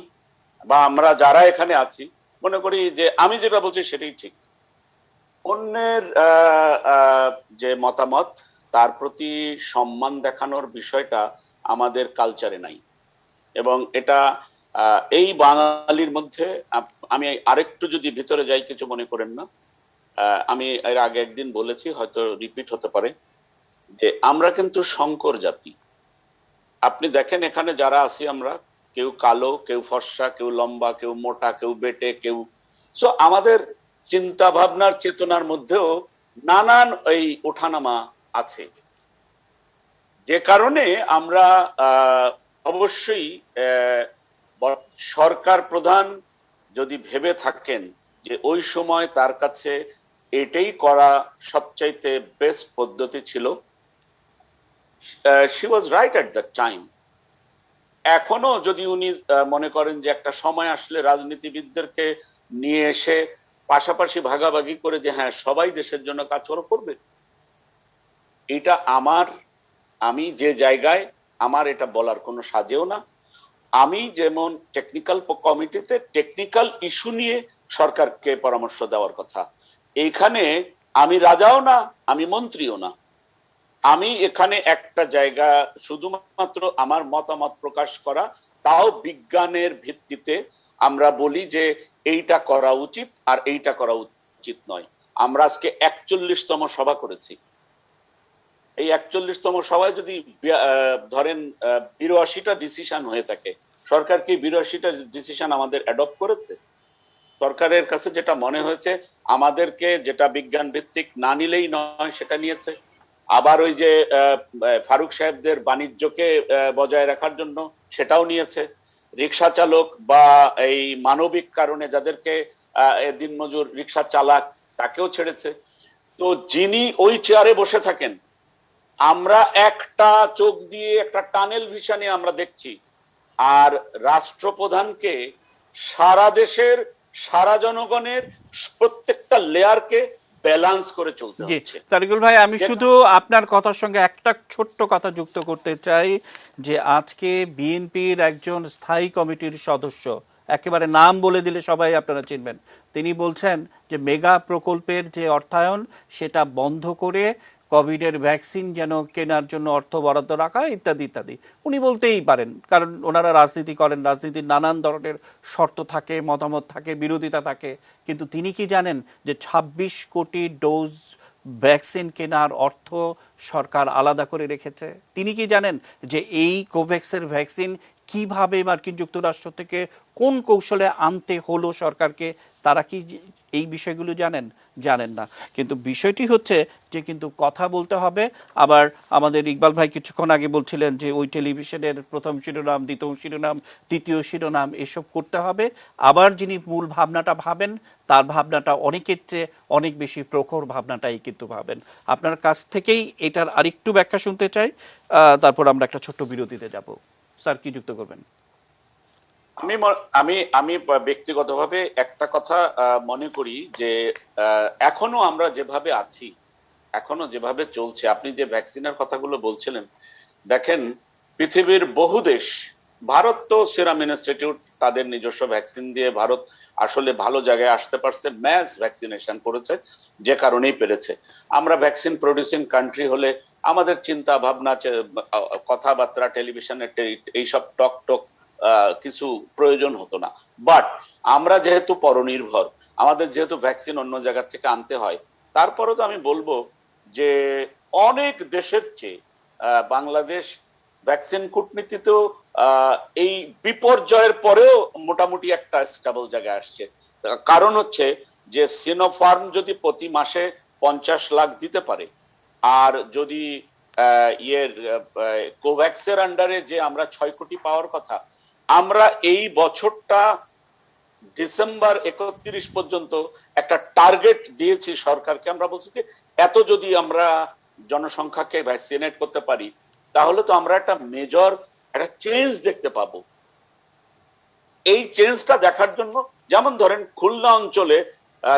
বা আমরা যারা এখানে আছি মনে করি যে আমি যেটা বলছি সেটাই ঠিক। অন্যের যে মতামত, তার প্রতি সম্মান দেখানোর বিষয়টা আমাদের কালচারে নাই, এবং এটা এই বাঙালির মধ্যে। আমি আরেকটু যদি ভিতরে যাই, কিছু মনে করেন না, আমি এর আগে একদিন বলেছি, হয়তো রিপিট হতে পারে, যে আমরা কিন্তু সংকর জাতি। আপনি দেখেন এখানে যারা আছি আমরা, কেউ কালো, কেউ ফর্সা, কেউ লম্বা, কেউ মোটা, কেউ বেটে, কেউ সো আমাদের চিন্তা ভাবনার চেতনার মধ্যেও নানান এই ওঠানামা আছে, যে কারণে আমরা অবশ্যই সরকার প্রধান যদি ভেবে থাকেন যে ওই সময় তার কাছে এটাই করা সবচাইতে বেস্ট পদ্ধতি ছিল, she was right at that time. এখনো যদি উনি মনে করেন যে একটা সময় আসলে রাজনীতিবিদদেরকে নিয়ে এসে পাশাপাশি ভাগাভাগি করে যে হ্যাঁ সবাই দেশের জন্য কাজ করবে, এটা আমি যে জায়গায় আমার এটা বলার কোনো সাজেও না। আমি যেমন টেকনিক্যাল কমিটিতে টেকনিক্যাল ইস্যু নিয়ে সরকারকে পরামর্শ দেওয়ার কথা, এইখানে আমি রাজাও না, আমি মন্ত্রীও না। আমি এখানে একটা জায়গা শুধুমাত্র আমার মতামত প্রকাশ করা, তাও বিজ্ঞানের ভিত্তিতে আমরা বলি যে এইটা করা উচিত আর এইটা করা উচিত নয়। আমরা আজকে 41তম সভা করেছি। এই 41তম সভায় যদি ধরেন 82টা ডিসিশন হয়ে থাকে, সরকার কি 82টা ডিসিশন আমাদের অ্যাডপ্ট করেছে? সরকারের কাছে যেটা মনে হয়েছে আমাদেরকে, যেটা বিজ্ঞান ভিত্তিক না নিলেই নয়, সেটা নিয়েছে। আবার ওই যে ফারুক সাহেবদের বাণিজ্যকে বজায় রাখার জন্য সেটাও নিয়েছে। রিক্সা চালক বা এই মানবিক কারণে যাদেরকে দিনমজুর রিক্সা চালাক, তাকেও ছেড়েছে। তো যিনি ওই চেয়ারে বসে থাকেন, আমরা একটা চোখ দিয়ে একটা টানেল ভিশনে আমরা দেখছি, আর রাষ্ট্রপ্রধানকে সারা দেশের সারা জনগণের প্রত্যেকটা লেয়ারকে ব্যালেন্স করে চলতে হচ্ছে। তারিকুল ভাই, আমি শুধু আপনার কথার সঙ্গে একটা ছোট্ট কথা যুক্ত করতে চাই যে আজকে বিএনপির একজন স্থায়ী কমিটির সদস্য, একেবারে নাম বলে দিলে সবাই আপনারা চিনবেন, তিনি বলছেন যে মেগা প্রকল্পের যে অর্থায়ন সেটা বন্ধ করে কোভিডের ভ্যাকসিন যেন কেনার জন্য অর্থ বরাদ্দ রাখা ইত্যাদি ইত্যাদি। উনি বলতেই পারেন, কারণ ওনারা রাজনীতি করেন, রাজনীতির নানান ধরনের শর্ত থাকে, মতামত থাকে, বিরোধিতা থাকে। কিন্তু তিনি কি জানেন যে 26 কোটি ডোজ ভ্যাকসিন কেনার অর্থ সরকার আলাদা করে রেখেছে? তিনি কি জানেন যে এই কোভ্যাক্সের ভ্যাকসিন কিভাবে মার্কিন যুক্তরাষ্ট্র থেকে কোন কৌশলে আনতে হলো সরকারকে? তারা কি এই বিষয়গুলো জানেন? জানেন না। কিন্তু বিষয়টি হচ্ছে যে কিন্তু কথা বলতে হবে। আবার আমাদের ইকবাল ভাই কিছুক্ষণ আগে বলছিলেন যে ওই টেলিভিশনের প্রথম শিরোনাম, দ্বিতীয় শিরোনাম, তৃতীয় শিরোনাম এসব করতে হবে। আবার যিনি মূল ভাবনাটা ভাবেন, তার ভাবনাটা অনেকের চেয়ে অনেক বেশি প্রখর ভাবনাটাই কিন্তু ভাবেন। আপনার কাছ থেকেই এটার আরেকটু ব্যাখ্যা শুনতে চাই, তারপর আমরা একটা ছোট্ট বিরতিতে যাব। স্যার, কি যুক্ত করবেন? আমি আমি ব্যক্তিগতভাবে একটা কথা মনে করি যে এখনো আমরা যেভাবে আছি, এখনো যেভাবে চলছে, আপনি যে ভ্যাকসিনের কথাগুলো বলছিলেন, দেখেন পৃথিবীর বহু দেশ, ভারত তো সিরাম ইনস্টিটিউট তাদের নিজস্ব ভ্যাকসিন দিয়ে ভারত আসলে ভালো জায়গায় আসতে পারছে, ম্যাস ভ্যাকসিনেশন করেছে, যে কারণেই পেরেছে। আমরা ভ্যাকসিন প্রডিউসিং কান্ট্রি হলে আমাদের চিন্তা ভাবনা, কথাবার্তা, টেলিভিশনের এইসব টক টক কিছু প্রয়োজন হতো না। বাট আমরা যেহেতু পরনির্ভর, আমাদের যেহেতু ভ্যাকসিন অন্য জায়গা থেকে আনতে হয়, তারপরেও তো আমি বলবো যে অনেক দেশের চেয়ে বাংলাদেশ ভ্যাকসিন কূটনীতিতেও এই বিপর্যয়ের পরেও মোটামুটি একটা স্টেবল জায়গায় আসছে। কারণ হচ্ছে যে সিনোফার্ম যদি প্রতি মাসে 50 লাখ দিতে পারে, আর যদি কোভ্যাক্সের আন্ডারে যে আমরা 6 কোটি পাওয়ার কথা, আমরা এই বছরটা ডিসেম্বর 31 পর্যন্ত একটা টার্গেট দিয়েছি সরকারকে। আমরা বলছি যে এত যদি আমরা জনসংখ্যাকে ভ্যাকসিনেট করতে পারি, তাহলে তো আমরা একটা মেজর একটা চেঞ্জ দেখতে পাবো। এই চেঞ্জটা দেখার জন্য, যেমন ধরেন খুলনা অঞ্চলে,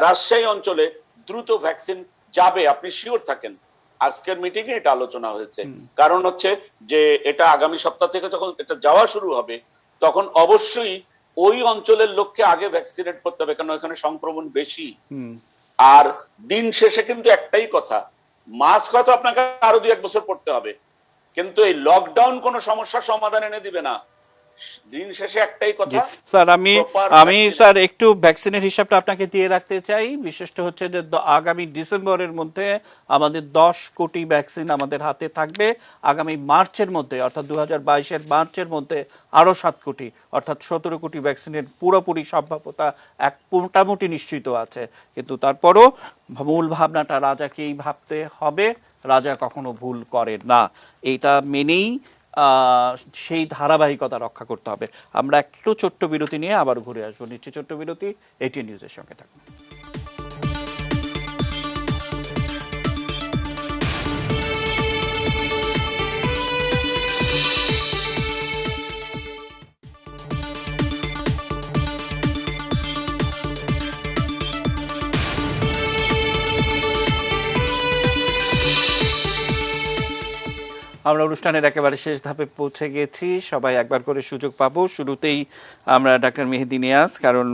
রাজশাহী অঞ্চলে দ্রুত ভ্যাকসিন যাবে, আপনি শিওর থাকেন। আজকের মিটিং এ এটা আলোচনা হয়েছে। কারণ হচ্ছে যে এটা আগামী সপ্তাহ থেকে যখন এটা যাওয়া শুরু হবে, তখন অবশ্যই ওই অঞ্চলের লোককে আগে ভ্যাকসিনেট করতে হবে, কারণ ওখানে সংক্রমণ বেশি। আর দিন শেষে কিন্তু একটাই কথা, মাস্ক হয়তো আপনাকে আরো 2-1 বছর পড়তে হবে, কিন্তু এই লকডাউন কোন সমস্যার সমাধান এনে দিবে না। দিন শেষে একটাই জি কথা, স্যার, আমি প্রপার আমি স্যার একটু ভ্যাকসিনের হিসাবটা আপনাকে দিয়ে রাখতে চাই। বিশেষত হচ্ছে যে আগামী ডিসেম্বরের মধ্যে আমাদের 10 কোটি ভ্যাকসিন আমাদের হাতে থাকবে। আগামী মার্চের মধ্যে অর্থাৎ 2022-এর মার্চের মধ্যে আরো 7 কোটি অর্থাৎ 17 কোটি ভ্যাকসিনের পুরোপুরি সম্ভাব্যতা এক মোটামুটি নিশ্চিত আছে। কিন্তু তারপরও মূল ভাবনাটা রাজাকেই ভাবতে হবে, রাজা কখনো ভুল করে না, এইটা মেনেই সেই ধারাবাহিকতা রক্ষা করতে হবে। আমরা একটু ছোট্ট বিরতি নিয়ে আবার ঘুরে আসবো। নিচ্ছি ছোট্ট বিরতি, এটিএন নিউজের সঙ্গে থাকুন। আমরা অনুষ্ঠানের একেবারে শেষ ধাপে পৌঁছে গেছি। সবাই একবার করে সুযোগ পাবো। শুরুতেই আমরা ডাক্তার মেহেদী নিয়াজ, কারণ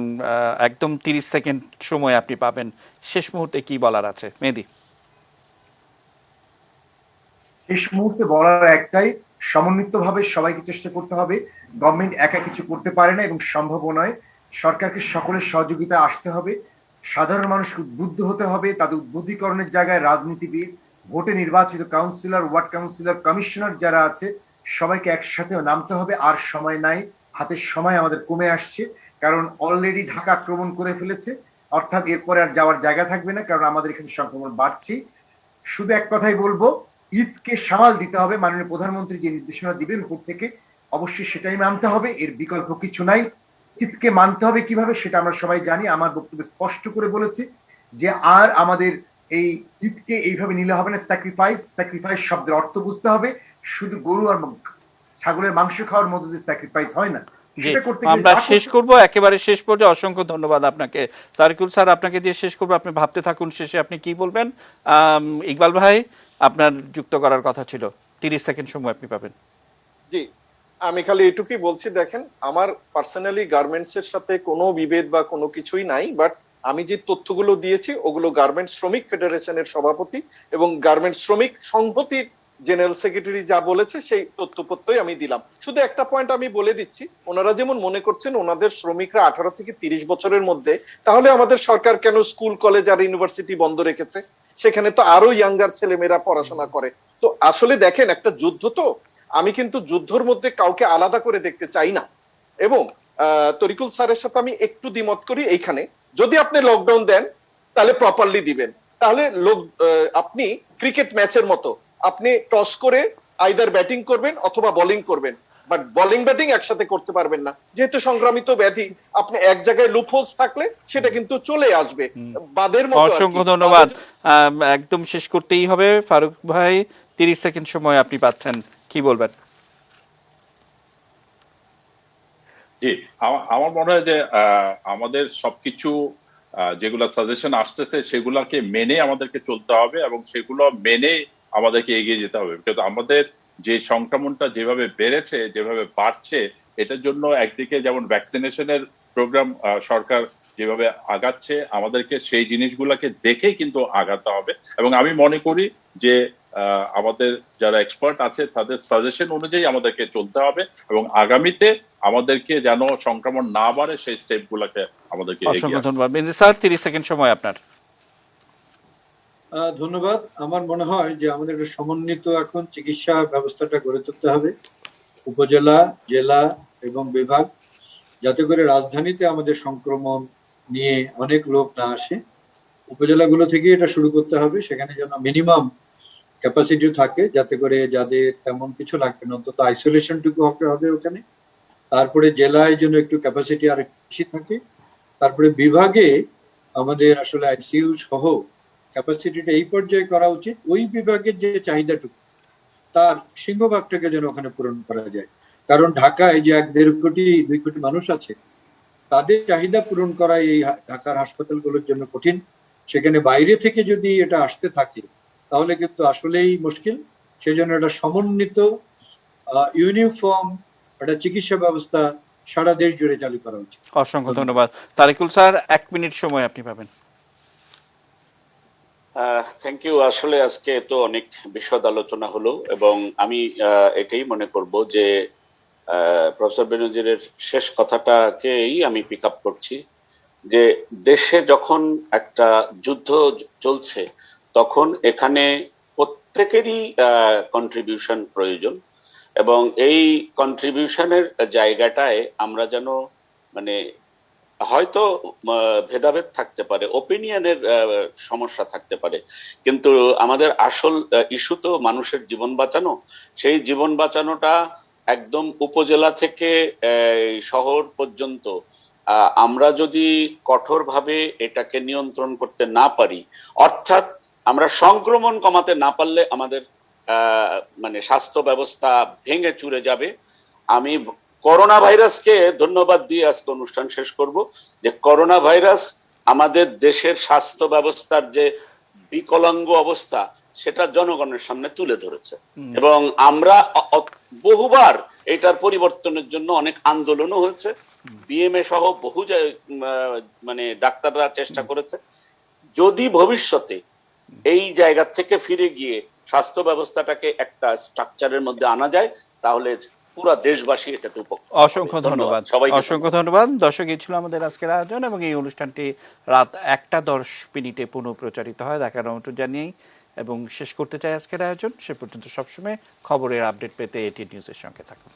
একদম 30 সেকেন্ড সময় আপনি পাবেন। শেষ মুহূর্তে কি বলার আছে মেহেদী? শেষ মুহূর্তে বলার একটাই, সমন্বিতভাবে সবাইকে চেষ্টা করতে হবে। গভর্নমেন্ট একা কিছু করতে পারে না এবং সম্ভব নয়। সরকারকে সকলের সহযোগিতা আসতে হবে। সাধারণ মানুষকে উদ্বুদ্ধ হতে হবে। তাদের উদ্বুদ্ধীকরণের জায়গায় রাজনীতিবিদ, ভোটে নির্বাচিত কাউন্সিলর, ওয়ার্ড কাউন্সিলর, কমিশনার যারা আছে সবাইকে একসাথে নামতে হবে। আর সময় নাই, হাতের সময় আমাদের কমে আসছে, কারণ অলরেডি ঢাকা আক্রমণ করে ফেলেছে। অর্থাৎ এরপরে আর যাওয়ার জায়গা থাকবে না, কারণ আমাদের এখানে সংক্রমণ বাড়ছে। শুধু এক কথাই বলবো, ঈদকে সামাল দিতে হবে। মাননীয় প্রধানমন্ত্রী যে নির্দেশনা দিবেন উপর থেকে অবশ্যই সেটাই মানতে হবে, এর বিকল্প কিছু নাই। ঈদকে মানতে হবে কিভাবে সেটা আমরা সবাই জানি। আমার বক্তব্যে স্পষ্ট করে বলেছি যে আর আমাদের এই ঈদকে এইভাবে নিলে হবে না। স্যাক্রিফাইস, স্যাক্রিফাইস শব্দের অর্থ বুঝতে হবে। শুধু গরু আর ছাগলের মাংস খাওয়ার মধ্যে যে স্যাক্রিফাইস হয় না, জি, সেটা করতে আমরা শেষ করব একেবারে শেষ পর্যায়ে। অসংখ্য ধন্যবাদ আপনাকে। তারিকুল স্যার, আপনাকে দিয়ে শেষ করবো, আপনি ভাবতে থাকুন শেষে আপনি কি বলবেন। ইকবাল ভাই, আপনার যুক্ত করার কথা ছিল, 30 সেকেন্ড সময় আপনি পাবেন। জি, আমি খালি এটুকুই বলছি, দেখেন আমার পার্সোনালি গার্মেন্টস এর সাথে কোনো বিভেদ বা কোনো কিছুই নাই, বাট আমি যে তথ্যগুলো দিয়েছি ওগুলো গার্মেন্টস শ্রমিক ফেডারেশনের সভাপতি এবং গার্মেন্টস শ্রমিক সংহতির জেনারেল সেক্রেটারি যা বলেছে সেই তথ্যপত্রই আমি দিলাম। শুধু একটা পয়েন্ট আমি বলে দিচ্ছি, ওনারা যেমন মনে করছেন ওনাদের শ্রমিকরা 18 থেকে 30 বছরের মধ্যে, তাহলে আমাদের সরকার কেন স্কুল কলেজ আর ইউনিভার্সিটি বন্ধ রেখেছে? সেখানে তো আরো ইয়াঙ্গার ছেলেমেয়েরা পড়াশোনা করে। তো আসলে দেখেন, একটা যুদ্ধ তো, আমি কিন্তু যুদ্ধের মধ্যে কাউকে আলাদা করে দেখতে চাই না। এবং তরিকুল স্যারের সাথে আমি একটু দ্বিমত করি এইখানে, যদি আপনি লকডাউন দেন তাহলে প্রপারলি দিবেন। তাহলে আপনি ক্রিকেট ম্যাচের মতো আপনি টস করে আইদার ব্যাটিং করবেন অথবা বোলিং করবেন, বাট বোলিং ব্যাটিং একসাথে করতে পারবেন না, যেহেতু সংক্রামিত ব্যাধি। আপনি এক জায়গায় লুপহোলস থাকলে সেটা কিন্তু চলে আসবে বাদের মতো। অসংখ্য ধন্যবাদ। একদম শেষ করতেই হবে। ফারুক ভাই, 30 সেকেন্ড সময় আপনি পাচ্ছেন, কি বলবেন? জি, আমার মনে হয় যে আমাদের সবকিছু যেগুলো সাজেশন আসতেছে সেগুলোকে মেনে আমাদেরকে চলতে হবে এবং সেগুলো মেনে আমাদেরকে এগিয়ে যেতে হবে। কিন্তু আমাদের যে সংক্রমণটা যেভাবে বেড়েছে, যেভাবে বাড়ছে, এটার জন্য একদিকে যেমন ভ্যাকসিনেশনের প্রোগ্রাম সরকার যেভাবে আগাচ্ছে, আমাদেরকে সেই জিনিসগুলোকে দেখেই কিন্তু আগাতে হবে। এবং আমি মনে করি যে আমাদের যারা এক্সপার্ট আছে তাদের সাজেশন অনুযায়ী আমাদেরকে চলতে হবে এবং আগামীতে আমাদেরকে যেন সংক্রমণ না বাড়ে সেই স্টেপ গুলাকে আমাদেরকে অসংখ্য ধন্যবাদ। বেনজির স্যার, 30 সেকেন্ড সময় আপনার। ধন্যবাদ। আমার মনে হয় যে আমাদের একটা সমন্বিত এখন চিকিৎসা ব্যবস্থাটা গড়ে তুলতে হবে, উপজেলা, জেলা এবং বিভাগ, যাতে করে রাজধানীতে আমাদের সংক্রমণ নিয়ে অনেক লোক না আসে। উপজেলাগুলো থেকে এটা শুরু করতে হবে, সেখানে যেন মিনিমাম ক্যাপাসিটি থাকে, যাতে করে যাদের তেমন কিছু লাগবে না অন্তত আইসোলেশনটুকু হবে ওখানে। তারপরে জেলায় যেন একটু ক্যাপাসিটি আর বেশি থাকে। তারপরে বিভাগে আমাদের আসলে আইসিইউ সহ ক্যাপাসিটিটা এই পর্যায়ে করা উচিত, ওই বিভাগের যে চাহিদাটুকু তার সিংহভাগটাকে যেন ওখানে পূরণ করা যায়। কারণ ঢাকায় যে 1-1.5 কোটি 2 কোটি মানুষ আছে, তাদের চাহিদা পূরণ করা এই ঢাকার হাসপাতালগুলোর জন্য কঠিন। সেখানে বাইরে থেকে যদি এটা আসতে থাকে তাহলে কিন্তু আসলেই মুশকিল। সেজন্য একটা সমন্বিত ইউনিফর্ম একটা চিকিৎসা ব্যবস্থা সারা দেশ জুড়ে চালু করা উচিত। অসংখ্য ধন্যবাদ। তারিকুল স্যার, 1 মিনিট সময় আপনি পাবেন। Thank you. আসলে আজকে তো অনেক বিশদ আলোচনা হলো এবং আমি এটাই মনে করব যে প্রফেসর বেনজিরের শেষ কথাটাকেই আমি পিক আপ করছি, যে দেশে যখন একটা যুদ্ধ চলছে তখন এখানে প্রত্যেকেরই কন্ট্রিবিউশন প্রয়োজন, এবং এই কন্ট্রিবিউশনের জায়গাটায় আমরা যেন মানে হয়তো ভেদাভেদ থাকতে পারে, ওপিনিয়নের সমস্যা থাকতে পারে, কিন্তু আমাদের আসল ইস্যু তো মানুষের জীবন বাঁচানো। সেই জীবন বাঁচানোটা একদম উপজেলা থেকে শহর পর্যন্ত আমরা যদি কঠোরভাবে এটাকে নিয়ন্ত্রণ করতে না পারি, অর্থাৎ আমরা সংক্রমণ কমাতে না পারলে আমাদের মানে স্বাস্থ্য ব্যবস্থা ভেঙে চুরে যাবে। আমি করোনা ভাইরাসকে ধন্যবাদ দিয়ে আজকে অনুষ্ঠান শেষ করব, যে করোনা ভাইরাস আমাদের দেশের স্বাস্থ্য ব্যবস্থার যে বিকলাঙ্গ অবস্থা সেটা জনগণের সামনে তুলে ধরেছে, এবং আমরা বহুবার এটার পরিবর্তনের জন্য অনেক আন্দোলনও হয়েছে, বিএমএ সহ বহু মানে ডাক্তাররা চেষ্টা করেছে। যদি ভবিষ্যতে এই জায়গা থেকে ফিরে গিয়ে স্বাস্থ্য ব্যবস্থাটাকে একটা স্ট্রাকচারের মধ্যে আনা যায়, তাহলে পুরা দেশবাসী এটাতে উপকৃত হবে। অসংখ্য ধন্যবাদ, সবাইকে অসংখ্য ধন্যবাদ। দর্শক, এই ছিল আমাদের আজকের আয়োজন, এবং এই অনুষ্ঠানটি রাত 1:10 পুনঃ প্রচারিত হয় দেখার আমন্ত্রণ জানিয়েই এবং শেষ করতে চাই আজকের আয়োজন। সে পর্যন্ত সবসময় খবরের আপডেট পেতে এটি নিউজের সঙ্গে থাকুন।